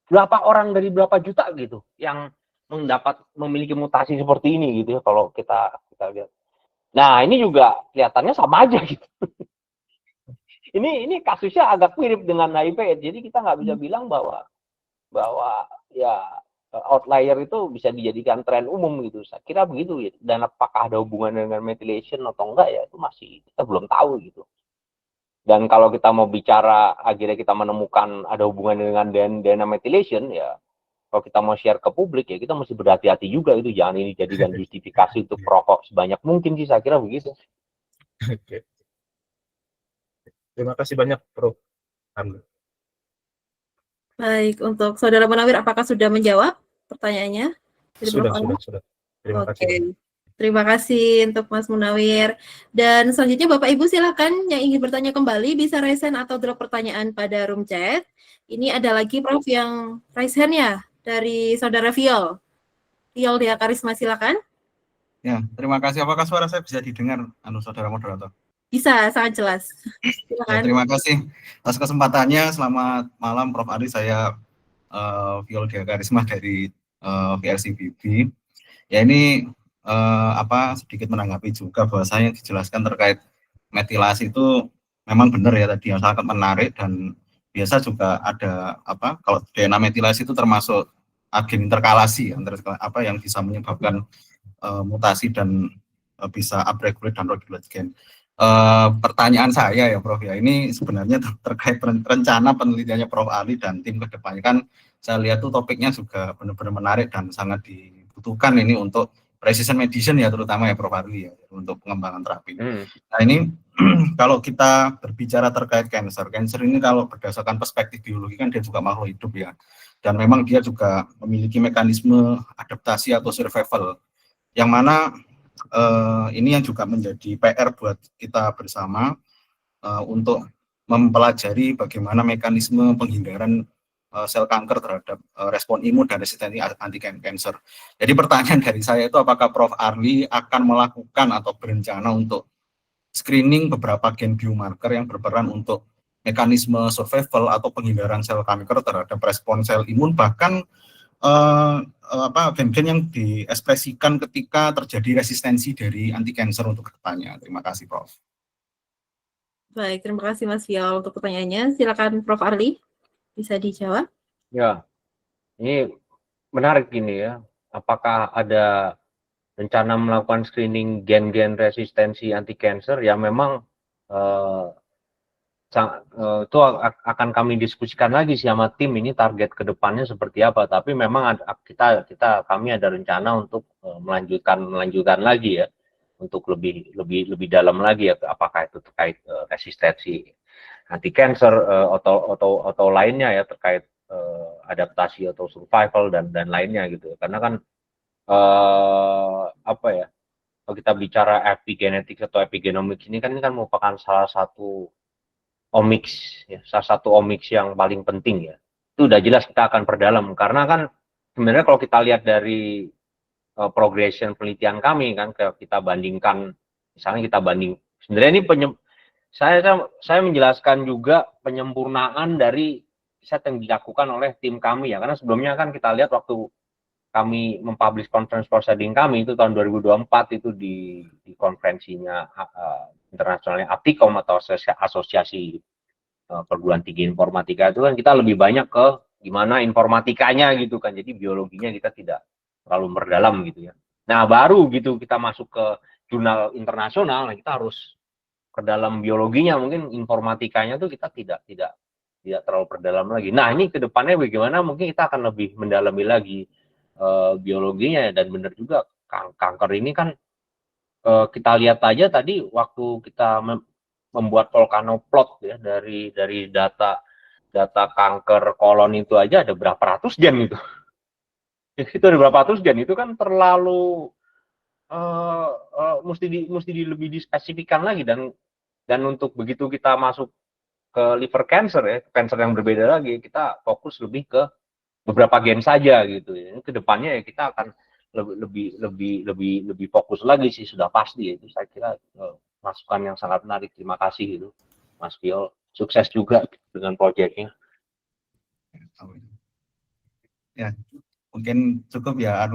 berapa orang dari berapa juta gitu yang memiliki mutasi seperti ini gitu ya, kalau kita lihat. Nah ini juga kelihatannya sama aja gitu. Ini kasusnya agak mirip dengan HIV, jadi kita nggak bisa bilang bahwa ya outlier itu bisa dijadikan tren umum gitu. Saya kira begitu ya. Dan apakah ada hubungan dengan methylation atau enggak ya itu masih kita belum tahu gitu. Dan kalau kita mau bicara akhirnya kita menemukan ada hubungan dengan DNA methylation ya, kalau kita mau share ke publik ya kita mesti berhati-hati juga itu, jangan ini jadikan justifikasi untuk perokok sebanyak mungkin sih, saya kira begitu. Oke. Terima kasih banyak Prof. Arli. Baik, untuk Saudara Munawir apakah sudah menjawab pertanyaannya? Dari Sudah, Prof. Ahmad? sudah. Terima Oke. kasih. Terima kasih untuk Mas Munawir. Dan selanjutnya Bapak Ibu silakan yang ingin bertanya kembali bisa raise hand atau drop pertanyaan pada room chat. Ini ada lagi Prof yang raise hand ya dari Saudara Viol. Viol Dia Karisma silakan. Ya, terima kasih. Apakah suara saya bisa didengar, saudara moderator? Bisa, sangat jelas. Ya, Silakan. terima kasih atas kesempatannya. Selamat malam, Prof. Ari. Saya Viol Dia Karisma dari VRCBB. Ya, ini sedikit menanggapi juga bahwasanya dijelaskan terkait metilasi itu memang benar ya tadi yang sangat menarik, dan biasa juga ada kalau DNA metilasi itu termasuk agen interkalasi yang bisa menyebabkan mutasi dan bisa upregulate dan regulate gen. Pertanyaan saya ya Prof ya, ini sebenarnya terkait rencana penelitiannya Prof Ali dan tim kedepannya, kan saya lihat tuh topiknya juga benar-benar menarik dan sangat dibutuhkan ini untuk precision medicine ya, terutama ya Prof Ali ya, untuk pengembangan terapi. Nah ini kalau kita berbicara terkait cancer ini kalau berdasarkan perspektif biologi kan dia juga makhluk hidup ya, dan memang dia juga memiliki mekanisme adaptasi atau survival, yang mana ini yang juga menjadi PR buat kita bersama untuk mempelajari bagaimana mekanisme penghindaran sel kanker terhadap respon imun dan resistensi anti-cancer. Jadi pertanyaan dari saya itu, apakah Prof. Arli akan melakukan atau berencana untuk screening beberapa gen biomarker yang berperan untuk mekanisme survival atau penghindaran sel kanker terhadap respon sel imun, bahkan gen-gen yang diekspresikan ketika terjadi resistensi dari anti-cancer untuk kedepannya. Terima kasih, Prof. Baik, terima kasih Mas Viol untuk pertanyaannya. Silakan Prof. Arli, bisa dijawab. Ya, ini menarik gini ya. Apakah ada rencana melakukan screening gen-gen resistensi anti-cancer yang memang itu akan kami diskusikan lagi sama tim ini target ke depannya seperti apa. Tapi memang kami ada rencana untuk melanjutkan lagi ya, untuk lebih dalam lagi ya, apakah itu terkait resistensi anti-cancer atau lainnya ya, terkait adaptasi atau survival dan lainnya gitu. Karena kan kalau kita bicara epigenetik atau epigenomics ini kan merupakan salah satu omics ya, salah satu omics yang paling penting ya. Itu udah jelas kita akan perdalam, karena kan sebenarnya kalau kita lihat dari progression penelitian kami kan, kita bandingkan, misalnya sebenarnya ini saya menjelaskan juga penyempurnaan dari riset yang dilakukan oleh tim kami ya, karena sebelumnya kan kita lihat waktu kami mempublish conference proceeding kami itu tahun 2024 itu di konferensinya internasionalnya ATICOM atau asosiasi perguruan tinggi informatika, itu kan kita lebih banyak ke gimana informatikanya gitu kan, jadi biologinya kita tidak terlalu berdalam gitu ya. Nah baru gitu kita masuk ke jurnal internasional, nah kita harus ke dalam biologinya, mungkin informatikanya tuh kita tidak terlalu perdalam lagi. Nah ini kedepannya bagaimana, mungkin kita akan lebih mendalami lagi biologinya. Dan benar juga kanker ini kan kita lihat aja tadi waktu kita membuat volcano plot ya, dari data kanker kolon itu aja ada berapa ratus gen itu. Itu ada berapa ratus gen, itu kan terlalu mesti lebih dispesifikan lagi, dan untuk begitu kita masuk ke liver cancer ya, cancer yang berbeda lagi, kita fokus lebih ke beberapa gen saja gitu ya. Ini kedepannya ya kita akan lebih fokus lagi sih, sudah pasti. Itu saya kira masukan yang sangat menarik. Terima kasih itu Mas Viol, sukses juga dengan proyeknya. Ya, mungkin cukup ya,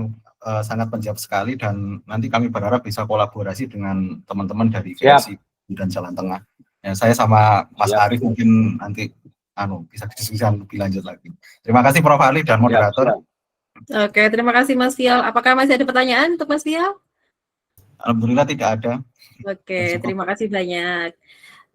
sangat menjawab sekali, dan nanti kami berharap bisa kolaborasi dengan teman-teman dari VRC dan Jalan Tengah. Ya, saya sama Mas Arif mungkin nanti bisa diskusikan lebih lanjut lagi. Terima kasih Prof. Ali dan moderator. Oke, terima kasih Mas Viol. Apakah masih ada pertanyaan untuk Mas Viol? Alhamdulillah tidak ada. Oke, terima kasih banyak.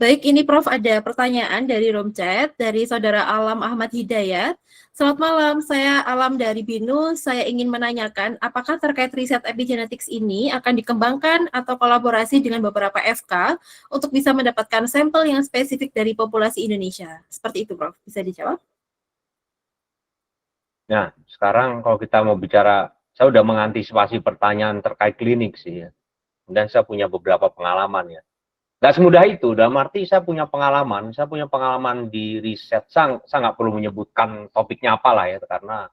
Baik, ini Prof ada pertanyaan dari room chat dari Saudara Alam Ahmad Hidayat. Selamat malam, saya Alam dari BINUS. Saya ingin menanyakan apakah terkait riset epigenetics ini akan dikembangkan atau kolaborasi dengan beberapa FK untuk bisa mendapatkan sampel yang spesifik dari populasi Indonesia. Seperti itu, Prof. Bisa dijawab? Nah, sekarang kalau kita mau bicara saya udah mengantisipasi pertanyaan terkait klinik sih ya. Dan saya punya beberapa pengalaman ya. Nggak semudah itu, dalam arti saya punya pengalaman di riset, saya nggak perlu menyebutkan topiknya apalah ya, karena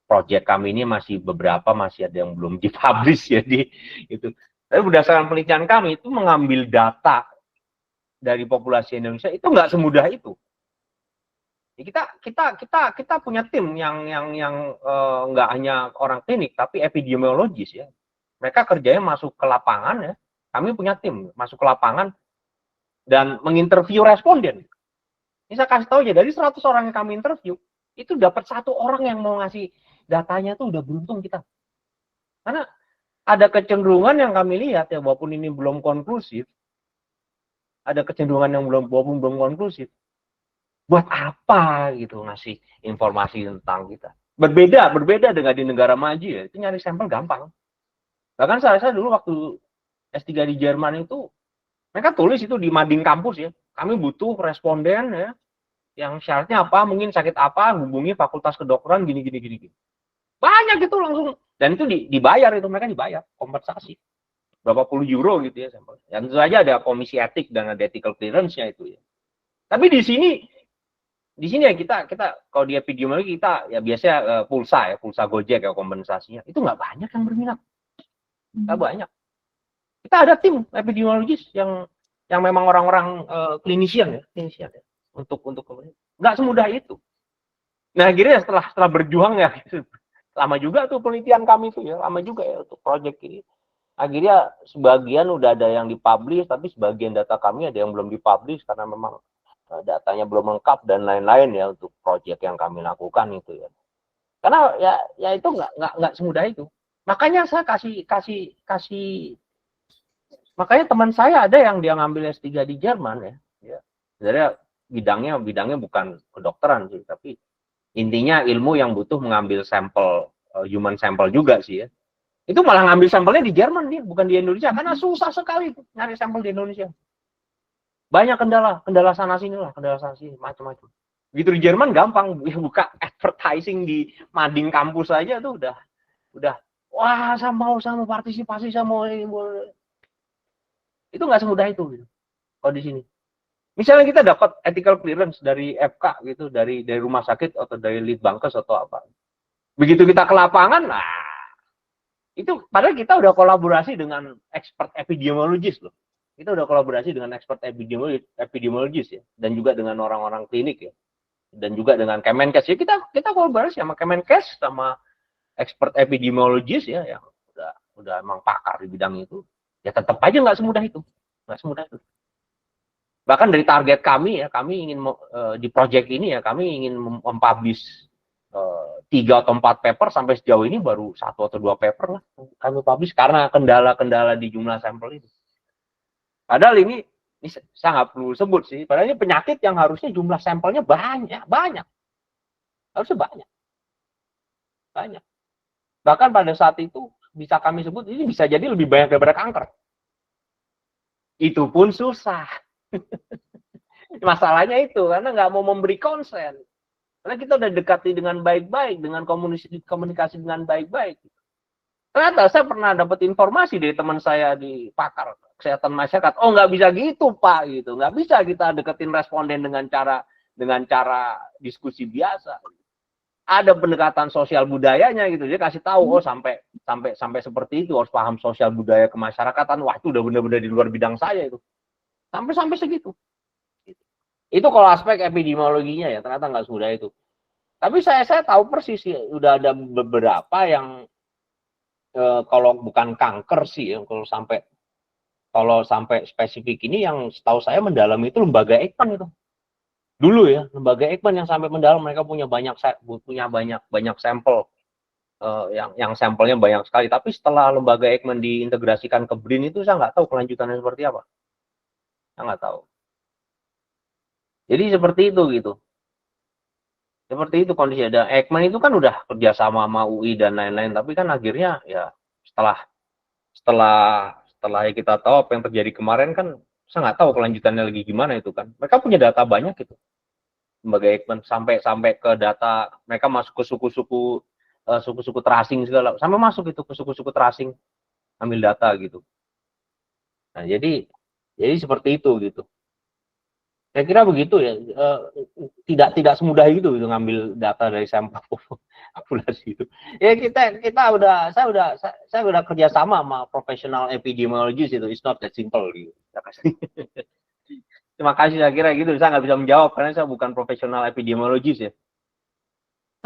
proyek kami ini masih ada yang belum dipublish jadi itu. Tapi berdasarkan penelitian kami itu mengambil data dari populasi Indonesia itu nggak semudah itu. Kita punya tim yang nggak hanya orang klinik tapi epidemiologis ya. Mereka kerjanya masuk ke lapangan ya. Kami punya tim masuk ke lapangan dan menginterview responden. Ini saya kasih tahu aja, dari 100 orang yang kami interview, itu dapat 1 orang yang mau ngasih datanya tuh udah beruntung kita. Karena ada kecenderungan yang kami lihat ya, walaupun ini belum konklusif, ada kecenderungan yang belum konklusif. Buat apa gitu ngasih informasi tentang kita? Berbeda dengan di negara maju ya, itu nyari sampel gampang. Bahkan saya dulu waktu S3 di Jerman itu, mereka tulis itu di mading kampus ya, kami butuh responden ya, yang syaratnya apa, mungkin sakit apa, hubungi fakultas kedokteran gini. Banyak itu langsung, dan itu dibayar, itu mereka dibayar, kompensasi. Berapa puluh euro gitu ya sampel. Dan tentu saja ada komisi etik dan ada ethical clearance-nya itu ya. Tapi di sini ya kita kalau di epidemiologi kita ya biasanya pulsa Gojek ya kompensasinya. Itu nggak banyak yang berminat. Nggak banyak. Kita ada tim epidemiologis yang memang orang-orang klinisian ya untuk nggak semudah itu. Nah akhirnya setelah berjuang ya lama juga tuh penelitian kami tuh ya, lama juga ya untuk proyek ini. Akhirnya sebagian udah ada yang dipublish, tapi sebagian data kami ada yang belum dipublish karena memang datanya belum lengkap dan lain-lain ya untuk proyek yang kami lakukan itu ya. Karena ya itu nggak semudah itu. Makanya saya kasih makanya teman saya ada yang dia ngambil S3 di Jerman ya. Jadi bidangnya bukan kedokteran sih, tapi intinya ilmu yang butuh mengambil sampel human sampel juga sih ya. Itu malah ngambil sampelnya di Jerman dia, bukan di Indonesia karena susah sekali nyari sampel di Indonesia. Banyak kendala sana sini macam-macam. Begitu di Jerman gampang buka advertising di mading kampus aja tuh udah wah saya mau partisipasi itu nggak semudah itu gitu. Kalau di sini misalnya kita dapat ethical clearance dari FK gitu, dari rumah sakit atau dari Litbangkes atau apa, begitu kita ke lapangan, nah itu padahal kita udah kolaborasi dengan expert epidemiologis loh, kita udah kolaborasi dengan expert epidemiologis ya, dan juga dengan orang-orang klinik ya, dan juga dengan Kemenkes ya, kita kolaborasi sama Kemenkes sama expert epidemiologis ya yang udah emang pakar di bidang itu. Ya tetap aja nggak semudah itu. Bahkan dari target kami ya, kami ingin di proyek ini ya, kami ingin mempublish 3 atau 4 paper, sampai sejauh ini baru 1 atau 2 paper lah kami publish karena kendala-kendala di jumlah sampel itu. Padahal ini saya nggak perlu sebut sih, padahal ini penyakit yang harusnya jumlah sampelnya banyak. Harusnya banyak. Bahkan pada saat itu bisa kami sebut ini bisa jadi lebih banyak daripada kanker. Itu pun susah. Masalahnya itu karena nggak mau memberi konsen. Karena kita udah dekati dengan baik-baik, dengan komunikasi dengan baik-baik. Ternyata saya pernah dapat informasi dari teman saya di pakar kesehatan masyarakat. Oh nggak bisa gitu Pak, gitu. Nggak bisa kita deketin responden dengan cara diskusi biasa. Ada pendekatan sosial budayanya gitu, dia kasih tahu oh sampai seperti itu, harus paham sosial budaya kemasyarakatan. Wah itu udah benar-benar di luar bidang saya itu, sampai segitu. Itu kalau aspek epidemiologinya ya, ternyata nggak semudah itu. Tapi saya tahu persis ya, udah ada beberapa yang kalau bukan kanker sih ya, kalau sampai spesifik ini yang setahu saya mendalam itu lembaga Eijkman itu. Dulu ya, lembaga Eijkman yang sampai mendalam, mereka punya banyak sampel yang sampelnya banyak sekali. Tapi setelah lembaga Eijkman diintegrasikan ke BRIN itu saya nggak tahu kelanjutannya seperti apa. Saya nggak tahu. Jadi seperti itu gitu. Seperti itu kondisi. Ada Eijkman itu kan udah kerjasama sama UI dan lain-lain. Tapi kan akhirnya ya setelah kita tahu apa yang terjadi kemarin kan, saya nggak tahu kelanjutannya lagi gimana itu kan. Mereka punya data banyak gitu. Lembaga Eijkman sampai ke data, mereka masuk ke suku-suku suku-suku terasing segala, sampai masuk itu ke suku-suku terasing ambil data gitu. Nah, jadi seperti itu gitu. Saya kira begitu ya, tidak semudah itu gitu ngambil data dari sampel populasi itu. Ya saya udah kerjasama sama profesional epidemiologis itu, it's not that simple gitu. Terima kasih, saya kira gitu. Saya nggak bisa menjawab karena saya bukan profesional epidemiologis ya.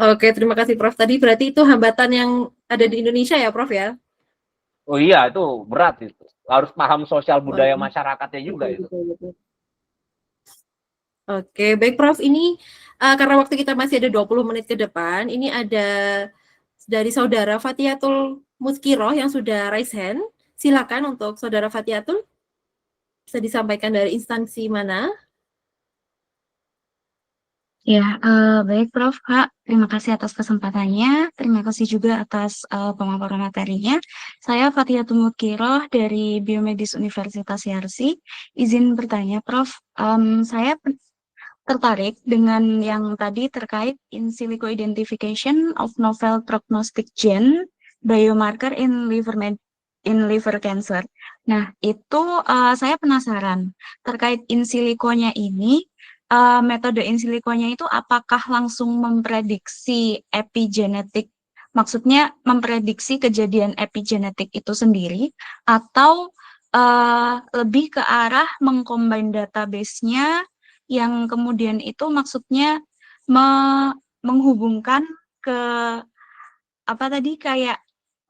Oke, terima kasih Prof. Tadi berarti itu hambatan yang ada di Indonesia ya Prof ya? Oh iya, itu berat itu. Harus paham sosial budaya Waduh. masyarakatnya juga itu. Betul. Oke, baik Prof. Ini karena waktu kita masih ada 20 menit ke depan, ini ada dari Saudara Fatiatul Muskiroh yang sudah raise hand. Silakan untuk Saudara Fatiatul. Bisa disampaikan dari instansi mana? Ya, baik Prof. Kak, terima kasih atas kesempatannya. Terima kasih juga atas pemaparan materinya. Saya Fatiatul Muskiroh dari Biomedis Universitas Yarsi. Izin bertanya, Prof. Saya tertarik dengan yang tadi terkait in silico identification of novel prognostic gene biomarker in liver cancer. Nah, itu saya penasaran terkait in silico-nya ini. Metode in silico-nya itu apakah langsung memprediksi epigenetik, maksudnya memprediksi kejadian epigenetik itu sendiri, atau lebih ke arah mengcombine database-nya yang kemudian itu maksudnya menghubungkan ke apa tadi kayak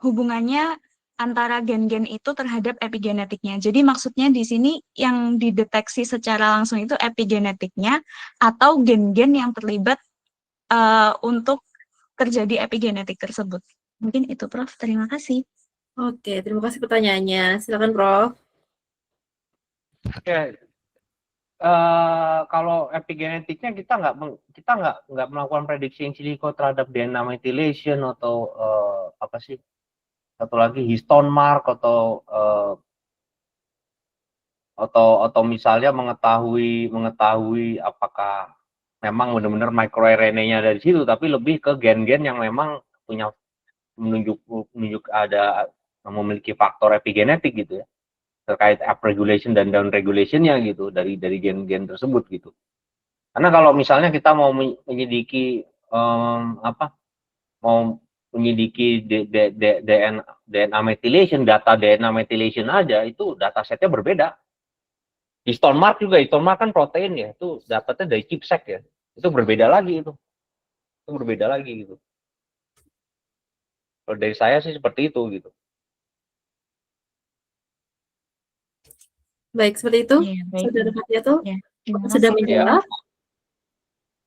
hubungannya antara gen-gen itu terhadap epigenetiknya. Jadi maksudnya di sini yang dideteksi secara langsung itu epigenetiknya atau gen-gen yang terlibat untuk terjadi epigenetik tersebut. Mungkin itu Prof. Terima kasih. Oke, terima kasih pertanyaannya. Silakan Prof. Oke. Kalau epigenetiknya kita nggak melakukan prediksi in silico terhadap DNA methylation atau apa sih? Satu lagi histone mark atau misalnya mengetahui apakah memang benar-benar microRNA-nya dari situ, tapi lebih ke gen-gen yang memang punya menunjuk ada memiliki faktor epigenetik gitu ya, terkait upregulation dan downregulation-nya gitu dari gen-gen tersebut gitu. Karena kalau misalnya kita mau menyelidiki DNA methylation, data DNA methylation aja itu datasetnya berbeda. Histone mark kan protein ya, itu dapatnya dari ChIP-seq ya, itu berbeda lagi itu berbeda lagi gitu. Kalau dari saya sih seperti itu gitu. Baik, seperti itu. Iya, baik. Saudara Fatiatul Ya, terima sudah kasih. menjawab.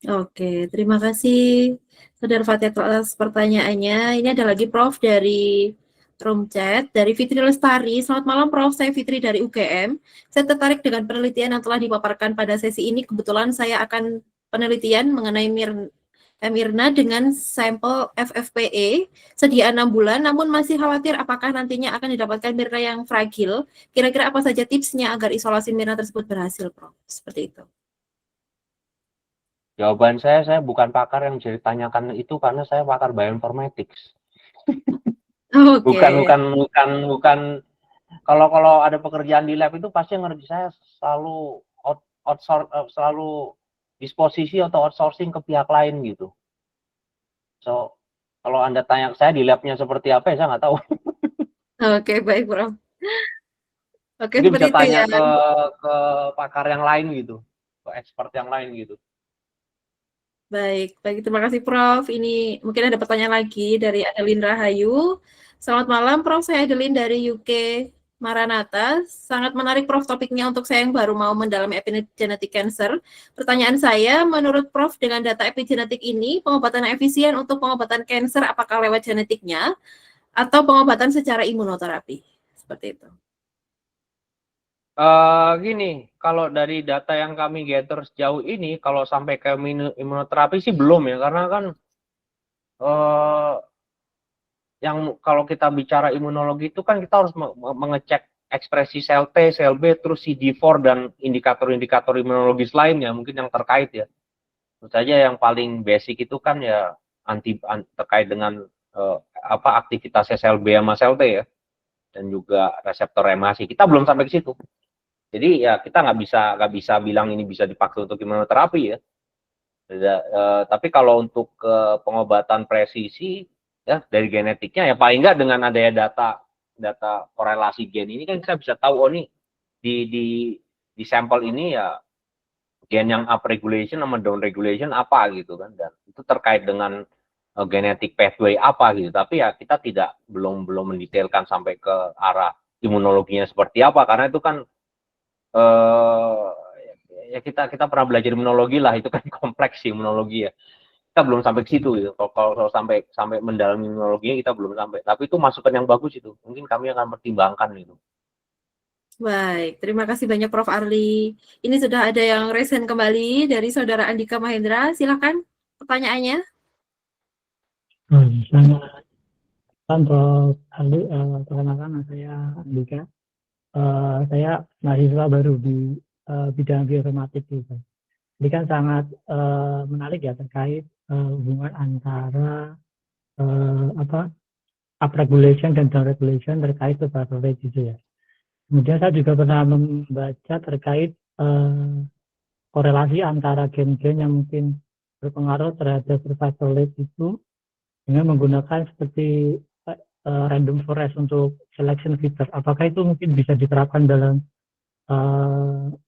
Oke, terima kasih Saudara Fatiatul atas pertanyaannya. Ini ada lagi Prof dari room chat dari Fitri Lestari. Selamat malam Prof, saya Fitri dari UGM. Saya tertarik dengan penelitian yang telah dipaparkan pada sesi ini. Kebetulan saya akan penelitian mengenai Mirna dengan sampel FFPE sediaan 6 bulan, namun masih khawatir apakah nantinya akan didapatkan Mirna yang fragil. Kira-kira apa saja tipsnya agar isolasi Mirna tersebut berhasil, Prof? Seperti itu. Jawaban saya bukan pakar yang bisa ditanyakan itu karena saya pakar bioinformatics. Okay. Bukan. Kalau ada pekerjaan di lab itu pasti ngerti saya selalu selalu disposisi atau outsourcing ke pihak lain gitu. So kalau Anda tanya saya di labnya seperti apa ya saya nggak tahu. Oke, baik Prof. Oke, Mungkin seperti bisa tanya itu ya. ke pakar yang lain gitu, ke expert yang lain gitu. Baik, terima kasih Prof. Ini mungkin ada pertanyaan lagi dari Adeline Rahayu. Selamat malam Prof, saya Adeline dari UK Maranatha. Sangat menarik Prof topiknya untuk saya yang baru mau mendalami epigenetic cancer. Pertanyaan saya, menurut Prof dengan data epigenetik ini, pengobatan efisien untuk pengobatan cancer apakah lewat genetiknya atau pengobatan secara imunoterapi? Seperti itu. Gini, kalau dari data yang kami gather sejauh ini, kalau sampai ke imunoterapi sih belum ya, karena kan yang kalau kita bicara imunologi itu kan kita harus mengecek ekspresi sel T, sel B, terus CD4 dan indikator-indikator imunologis lainnya mungkin yang terkait ya. Tentu saja yang paling basic itu kan ya terkait dengan aktivitas sel B sama sel T ya, dan juga reseptor MHC. Kita belum sampai ke situ. Jadi ya kita nggak bisa bilang ini bisa dipakai untuk imunoterapi ya. Tapi kalau untuk pengobatan presisi ya dari genetiknya ya paling nggak dengan adanya data korelasi gen ini kan kita bisa tahu, oh nih di sampel ini ya gen yang up regulation sama down regulation apa gitu kan, dan itu terkait dengan genetik pathway apa gitu. Tapi ya kita belum mendetailkan sampai ke arah imunologinya seperti apa, karena itu kan ya kita pernah belajar imunologi lah, itu kan kompleks sih imunologi ya. Kita belum sampai ke situ gitu. Kalau sampai mendalami imunologinya kita belum sampai. Tapi itu masukan yang bagus itu. Mungkin kami akan pertimbangkan itu. Baik, terima kasih banyak Prof. Arli. Ini sudah ada yang resen kembali dari Saudara Andika Mahendra. Silakan pertanyaannya. Selamat malam Prof. Arli, perkenalkan saya Andika. Saya mahasiswa baru di bidang bioinformatik juga. Ini kan sangat menarik ya terkait hubungan antara upregulation dan downregulation terkait survival rate gitu ya. Kemudian saya juga pernah membaca terkait korelasi antara gen-gen yang mungkin berpengaruh terhadap survival rate itu dengan menggunakan seperti random forest untuk selection feature. Apakah itu mungkin bisa diterapkan dalam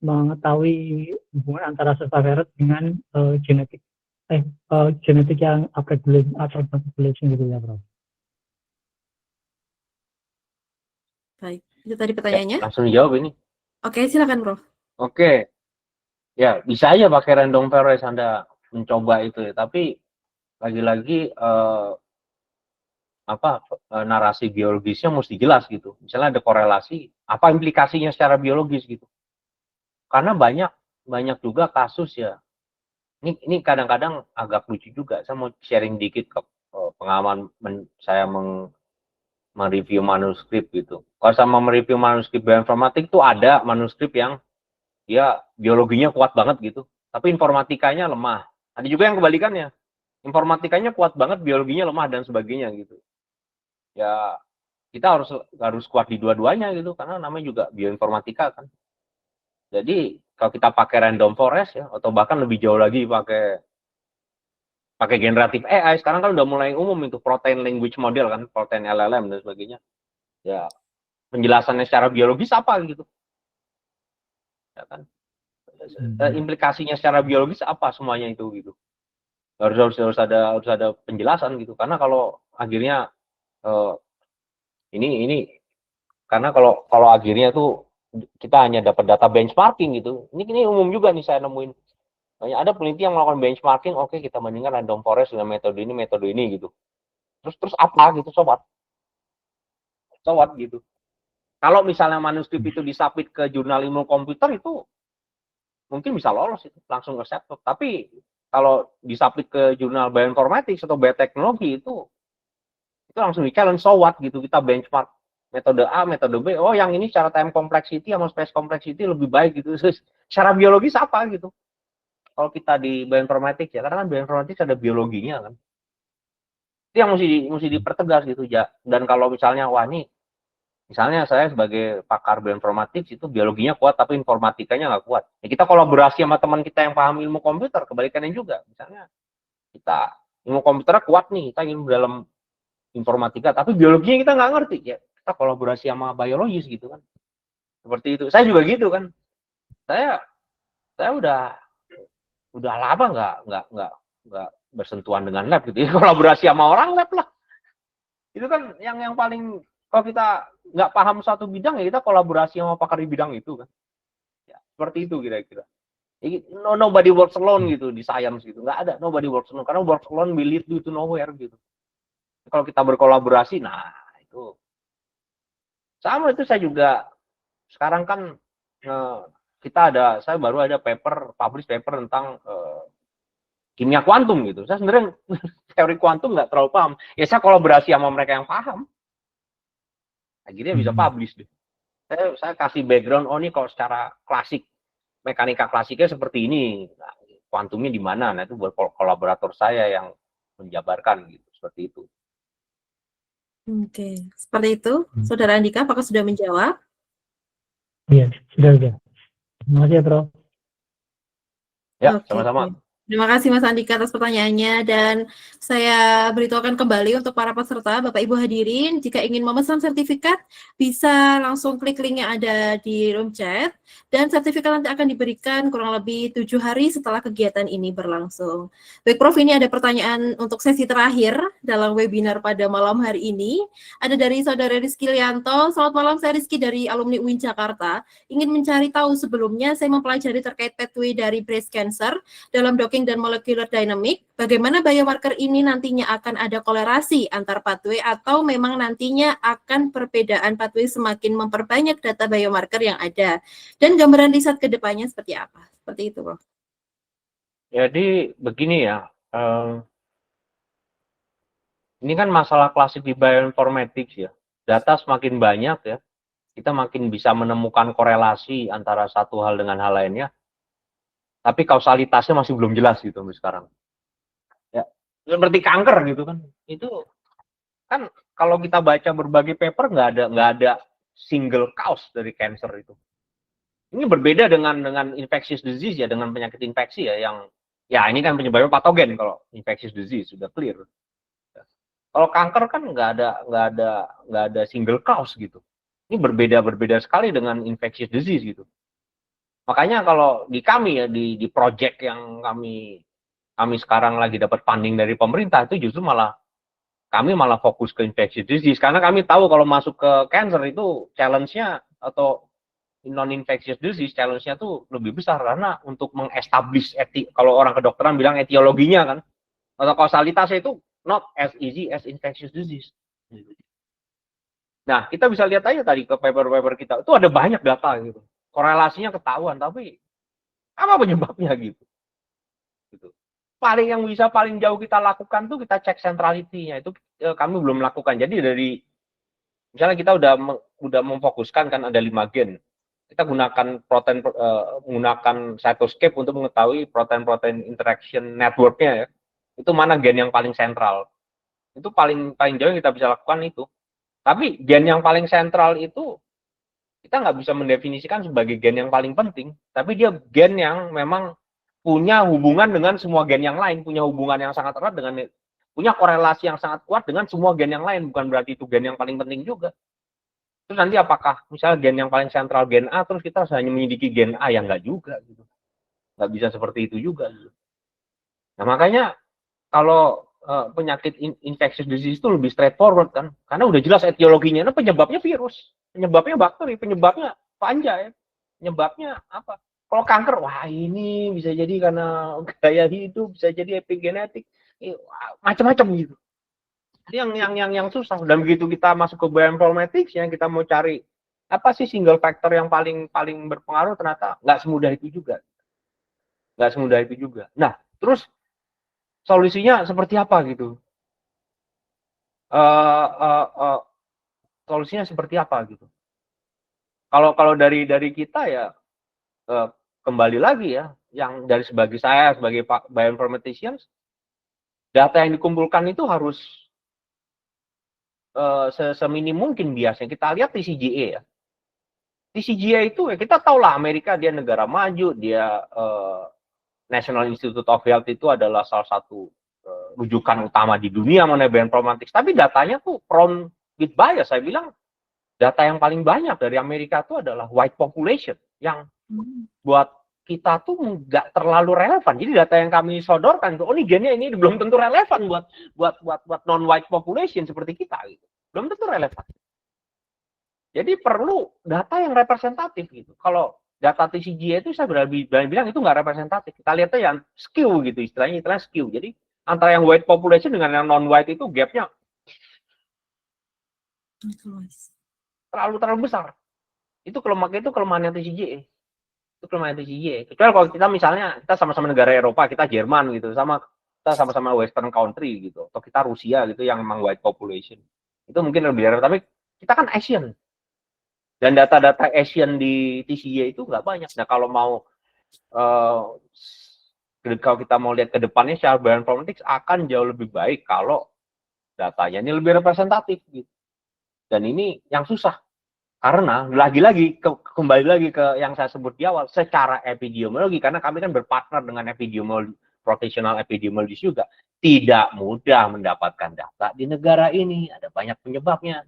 mengetahui hubungan antara survival rate dengan genetik yang upregulation atau downregulation gitu ya, Bro? Baik, itu tadi pertanyaannya. Ya, langsung dijawab ini. Oke, silakan Prof. Oke. Ya, bisa aja pakai random forest Anda mencoba itu ya, tapi lagi-lagi narasi biologisnya mesti jelas gitu. Misalnya ada korelasi, apa implikasinya secara biologis gitu. Karena banyak juga kasus ya. Ini kadang-kadang agak lucu juga. Saya mau sharing dikit ke pengalaman saya mereview manuskrip gitu. Kalau sama mereview manuskrip bioinformatik tuh ada manuskrip yang dia biologinya kuat banget gitu, tapi informatikanya lemah. Ada juga yang kebalikannya. Informatikanya kuat banget, biologinya lemah dan sebagainya gitu. Ya kita harus kuat di dua-duanya gitu, karena namanya juga bioinformatika kan. Jadi kalau kita pakai random forest ya, atau bahkan lebih jauh lagi pakai generatif AI, sekarang kan udah mulai umum itu protein language model kan, protein LLM dan sebagainya. Ya penjelasannya secara biologis apa gitu. Ya kan? Implikasinya secara biologis apa semuanya itu gitu. Harus ada penjelasan gitu, karena kalau akhirnya ini karena kalau akhirnya tuh kita hanya dapat data benchmarking gitu. Ini umum juga nih saya nemuin. Ada peneliti yang melakukan benchmarking, oke kita bandingkan random forest dengan metode ini gitu. Terus apa gitu, sobat gitu. Kalau misalnya manuskrip itu disubmit ke jurnal ilmu komputer itu mungkin bisa lolos itu langsung accepted. Tapi kalau disubmit ke jurnal bioinformatics atau bioteknologi itu langsung di challenge, so what gitu. Kita benchmark metode A, metode B, oh yang ini secara time complexity sama space complexity lebih baik gitu. Secara biologis apa gitu. Kalau kita di bioinformatics ya, karena kan bioinformatics ada biologinya kan. Itu yang mesti dipertegas gitu ya. Dan kalau misalnya wah ini misalnya saya sebagai pakar bioinformatics itu biologinya kuat tapi informatikanya nggak kuat. Ya kita kolaborasi sama teman kita yang paham ilmu komputer, kebalikannya juga. Misalnya kita ilmu komputernya kuat nih, kita ilmu dalam informatika, tapi biologinya kita nggak ngerti ya. Kita kolaborasi sama biologis gitu kan. Seperti itu. Saya juga gitu kan. Saya udah lama nggak bersentuhan dengan lab gitu. Ya, kolaborasi sama orang lab lah. Itu kan yang paling, kalau kita nggak paham satu bidang ya kita kolaborasi sama pakar di bidang itu kan. Ya, seperti itu kira-kira. Nobody works alone gitu di science gitu. Nggak ada nobody works alone, karena works alone will lead you to nowhere gitu. Kalau kita berkolaborasi, nah itu sama. Itu saya juga sekarang kan saya baru ada publish paper tentang kimia kuantum gitu. Saya sebenarnya teori kuantum nggak terlalu paham. Ya saya kolaborasi sama mereka yang paham. Akhirnya bisa publish deh. Saya kasih background, oh ini kalau secara klasik, mekanika klasiknya seperti ini. Nah, kuantumnya di mana? Nah itu buat kolaborator saya yang menjabarkan gitu, seperti itu. Oke, seperti itu. Saudara Andika, apakah sudah menjawab? Iya, sudah. Terima kasih ya, Prof. Ya, Oke. sama-sama. Terima kasih Mas Andika atas pertanyaannya, dan saya beritahukan kembali untuk para peserta, Bapak Ibu hadirin, jika ingin memesan sertifikat bisa langsung klik link yang ada di room chat, dan sertifikat nanti akan diberikan kurang lebih 7 hari setelah kegiatan ini berlangsung. Baik Prof, ini ada pertanyaan untuk sesi terakhir dalam webinar pada malam hari ini. Ada dari Saudara Rizky Lianto. Selamat malam, saya Rizky dari alumni UIN Jakarta. Ingin mencari tahu, sebelumnya saya mempelajari terkait pathway dari breast cancer dalam docking dan molecular dynamic, bagaimana biomarker ini nantinya akan ada kolerasi antar pathway atau memang nantinya akan perbedaan pathway semakin memperbanyak data biomarker yang ada, dan gambaran riset ke depannya seperti apa? Seperti itu, Prof. Jadi begini ya, ini kan masalah klasik di bioinformatics ya. Data semakin banyak ya, kita makin bisa menemukan korelasi antara satu hal dengan hal lainnya, tapi kausalitasnya masih belum jelas gitu sampai sekarang. Ya, seperti kanker gitu kan. Itu kan kalau kita baca berbagai paper nggak ada single cause dari cancer itu. Ini berbeda dengan infectious disease ya, dengan penyakit infeksi ya, yang ya ini kan penyebabnya patogen kalau infectious disease sudah clear. Kalau kanker kan nggak ada single cause gitu. Ini berbeda sekali dengan infectious disease gitu. Makanya kalau di kami ya, di project yang kami sekarang lagi dapat funding dari pemerintah, itu justru kami malah fokus ke infectious disease, karena kami tahu kalau masuk ke cancer itu challenge-nya, atau non-infectious disease challenge-nya tuh lebih besar, karena untuk mengestablish kalau orang kedokteran bilang etiologinya kan, atau kausalitasnya itu not as easy as infectious disease. Nah, kita bisa lihat aja tadi ke paper-paper kita, itu ada banyak data gitu. Korelasinya ketahuan, tapi apa penyebabnya gitu. Paling jauh kita lakukan tuh kita cek centrality-nya, itu kami belum lakukan. Jadi dari misalnya kita udah memfokuskan kan ada 5 gen. Kita menggunakan cytoscape untuk mengetahui protein-protein interaction network-nya ya. Itu mana gen yang paling sentral. Itu paling jauh yang kita bisa lakukan itu. Tapi gen yang paling sentral itu kita nggak bisa mendefinisikan sebagai gen yang paling penting, tapi dia gen yang memang punya hubungan dengan semua gen yang lain, punya hubungan yang sangat erat punya korelasi yang sangat kuat dengan semua gen yang lain, bukan berarti itu gen yang paling penting juga. Terus nanti apakah misalnya gen yang paling sentral gen A, terus kita hanya menyelidiki gen A, yang nggak juga gitu. Nggak bisa seperti itu juga gitu. Nah makanya kalau penyakit infectious disease itu lebih straightforward kan, karena udah jelas etiologinya. Nah, penyebabnya virus, penyebabnya bakteri, penyebabnya fungi, penyebabnya apa? Kalau kanker, wah ini bisa jadi karena gaya hidup, bisa jadi epigenetik, macam-macam gitu. Itu yang susah. Dan begitu kita masuk ke bioinformatics, yang kita mau cari apa sih single factor yang paling berpengaruh, ternyata nggak semudah itu juga. Nah, terus solusinya seperti apa gitu? Solusinya seperti apa gitu? Kalau dari kita ya kembali lagi ya, yang sebagai saya sebagai bioinformaticians, data yang dikumpulkan itu harus seminim mungkin biasanya. Kita lihat TCGA ya. TCGA itu ya kita tahu lah, Amerika dia negara maju, dia National Institute of Health itu adalah salah satu rujukan utama di dunia mengenai bioinformatics, tapi datanya tuh prone with bias. Saya bilang data yang paling banyak dari Amerika itu adalah white population, yang buat kita tuh nggak terlalu relevan. Jadi data yang kami sodorkan itu, oh ini gennya ini belum tentu relevan buat non-white population seperti kita gitu. Belum tentu relevan. Jadi perlu data yang representatif gitu. Kalau data TCGA itu saya berani bilang itu nggak representatif. Kita lihatnya yang skew gitu, istilahnya skew. Jadi antara yang white population dengan yang non-white itu gapnya terlalu besar. Itu kelemahan TCGA. Itu kelemahan TCGA. Kecuali kalau kita misalnya kita sama-sama negara Eropa, kita Jerman gitu, kita sama-sama Western country gitu, atau kita Rusia gitu yang memang white population. Itu mungkin lebih rare, tapi kita kan Asian. Dan data-data Asian di TCGA itu nggak banyak. Nah kalau kita mau lihat ke depannya, secara bioinformatics akan jauh lebih baik kalau datanya ini lebih representatif gitu. Dan ini yang susah. Karena lagi-lagi kembali lagi ke yang saya sebut di awal, secara epidemiologi, karena kami kan berpartner dengan profesional epidemiologis juga, tidak mudah mendapatkan data di negara ini. Ada banyak penyebabnya.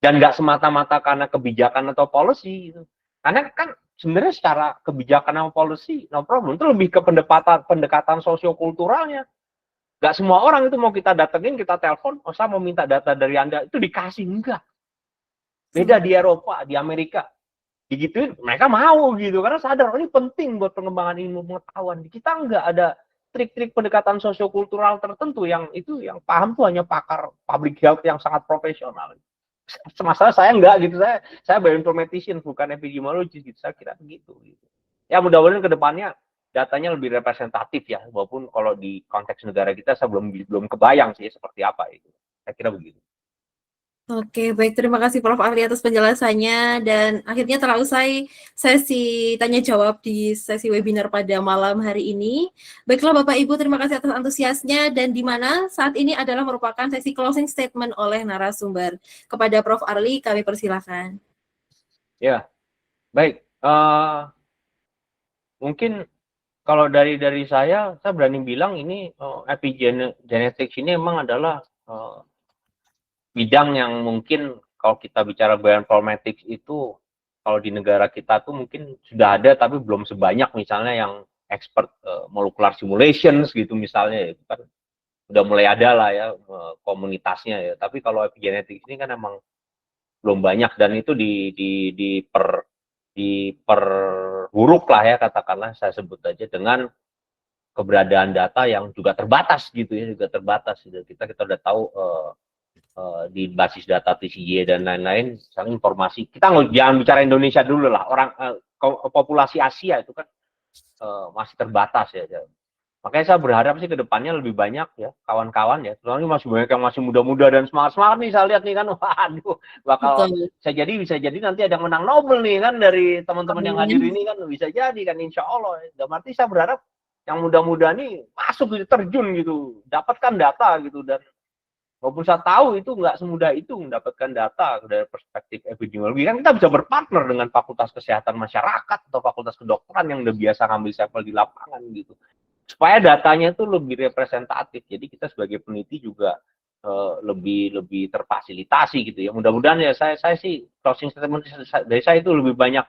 Dan nggak semata-mata karena kebijakan atau policy. Gitu. Karena kan sebenarnya secara kebijakan atau policy, no problem. Itu lebih ke pendekatan sosiokulturalnya. Nggak semua orang itu mau kita datengin, kita telepon, oh saya mau minta data dari Anda, itu dikasih, enggak. Beda di Eropa, di Amerika. Digituin, mereka mau gitu, karena sadar, ini penting buat pengembangan ilmu pengetahuan. Kita nggak ada trik-trik pendekatan sosiokultural tertentu, yang paham tuh hanya pakar public health yang sangat profesional. Masalah saya enggak gitu, saya bioinformatician, bukan epidemiologis gitu, saya kira begitu. Gitu. Ya mudah-mudahan ke depannya datanya lebih representatif ya, walaupun kalau di konteks negara kita saya belum kebayang sih seperti apa itu. Saya kira begitu. Oke, baik. Terima kasih Prof. Arli atas penjelasannya. Dan akhirnya telah usai sesi tanya jawab di sesi webinar pada malam hari ini. Baiklah Bapak Ibu, terima kasih atas antusiasnya. Dan di mana saat ini adalah merupakan sesi closing statement oleh narasumber. Kepada Prof. Arli, kami persilakan. Ya, baik. Mungkin kalau dari saya berani bilang ini epigenetics ini memang adalah bidang yang mungkin kalau kita bicara bioinformatics itu kalau di negara kita tuh mungkin sudah ada tapi belum sebanyak misalnya yang expert molecular simulations gitu misalnya, itu kan udah mulai ada lah ya komunitasnya ya. Tapi kalau epigenetics ini kan emang belum banyak, dan itu diperburuk lah ya, katakanlah saya sebut aja, dengan keberadaan data yang juga terbatas gitu ya, juga terbatas. Kita udah tahu di basis data TCJ dan lain-lain, misalnya informasi, kita jangan bicara Indonesia dulu lah, populasi Asia itu kan masih terbatas ya. Makanya saya berharap sih ke depannya lebih banyak ya kawan-kawan ya, soalnya masih banyak yang masih muda-muda dan semangat-semangat nih, saya lihat nih kan, waduh, bisa jadi nanti ada yang menang Nobel nih kan dari teman-teman yang hadir ini kan, bisa jadi kan, insya Allah. Dan arti saya berharap yang muda-muda nih masuk gitu, terjun gitu, dapatkan data gitu. Dan walaupun saya tahu itu nggak semudah itu mendapatkan data dari perspektif epidemiologi, kan kita bisa berpartner dengan Fakultas Kesehatan Masyarakat atau Fakultas Kedokteran yang udah biasa ngambil sampel di lapangan gitu, supaya datanya itu lebih representatif. Jadi kita sebagai peneliti juga lebih terfasilitasi gitu ya. Mudah-mudahan ya saya sih closing statement dari saya itu lebih banyak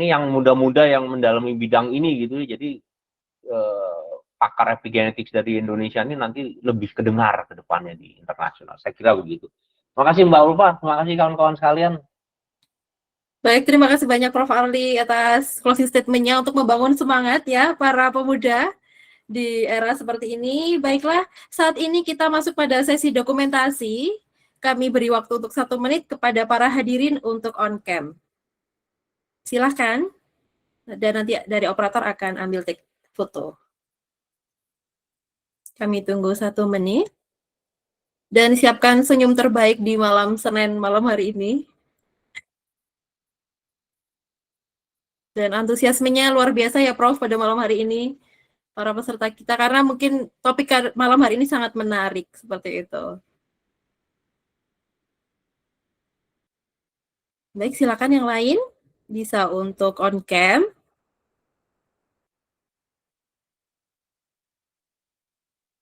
ini yang muda-muda yang mendalami bidang ini gitu. Jadi pakar epigenetics dari Indonesia ini nanti lebih kedengar ke depannya di internasional. Saya kira begitu. Terima kasih Mbak Ulfa, terima kasih kawan-kawan sekalian. Baik, terima kasih banyak Prof. Arli atas closing statement-nya untuk membangun semangat ya para pemuda di era seperti ini. Baiklah, saat ini kita masuk pada sesi dokumentasi. Kami beri waktu untuk 1 menit kepada para hadirin untuk on cam. Silahkan, dan nanti dari operator akan ambil take foto. Kami tunggu 1 menit. Dan siapkan senyum terbaik di malam Senin malam hari ini. Dan antusiasmenya luar biasa ya Prof pada malam hari ini. Para peserta kita, karena mungkin topik malam hari ini sangat menarik seperti itu. Baik, silakan yang lain bisa untuk on cam.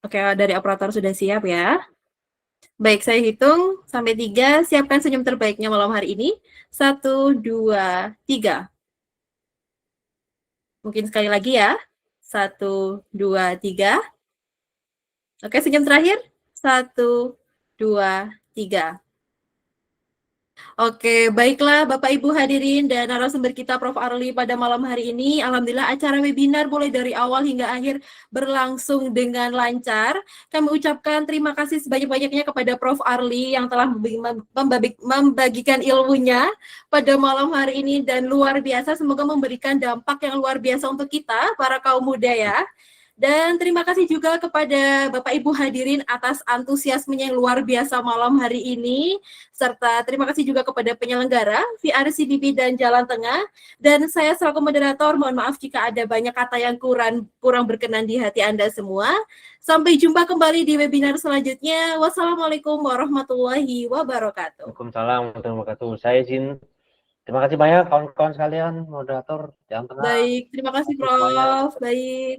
Oke, dari operator sudah siap ya. Baik, saya hitung sampai 3. Siapkan senyum terbaiknya malam hari ini. 1, 2, 3. Mungkin sekali lagi ya. 1, 2, 3. Oke, senyum terakhir. 1, 2, 3. Oke, baiklah Bapak Ibu hadirin dan narasumber kita Prof. Arli pada malam hari ini. Alhamdulillah acara webinar mulai dari awal hingga akhir berlangsung dengan lancar. Kami ucapkan terima kasih sebanyak-banyaknya kepada Prof. Arli yang telah membagikan ilmunya pada malam hari ini, dan luar biasa, semoga memberikan dampak yang luar biasa untuk kita para kaum muda ya. Dan terima kasih juga kepada Bapak Ibu hadirin atas antusiasmenya yang luar biasa malam hari ini. Serta terima kasih juga kepada penyelenggara, VRCBB dan Jalan Tengah. Dan saya selaku moderator, mohon maaf jika ada banyak kata yang kurang berkenan di hati Anda semua. Sampai jumpa kembali di webinar selanjutnya. Wassalamualaikum warahmatullahi wabarakatuh. Waalaikumsalam warahmatullahi wabarakatuh. Saya izin. Terima kasih banyak kawan-kawan sekalian, moderator Jalan Tengah. Baik, terima kasih Terima kasih semuanya. Prof. Baik.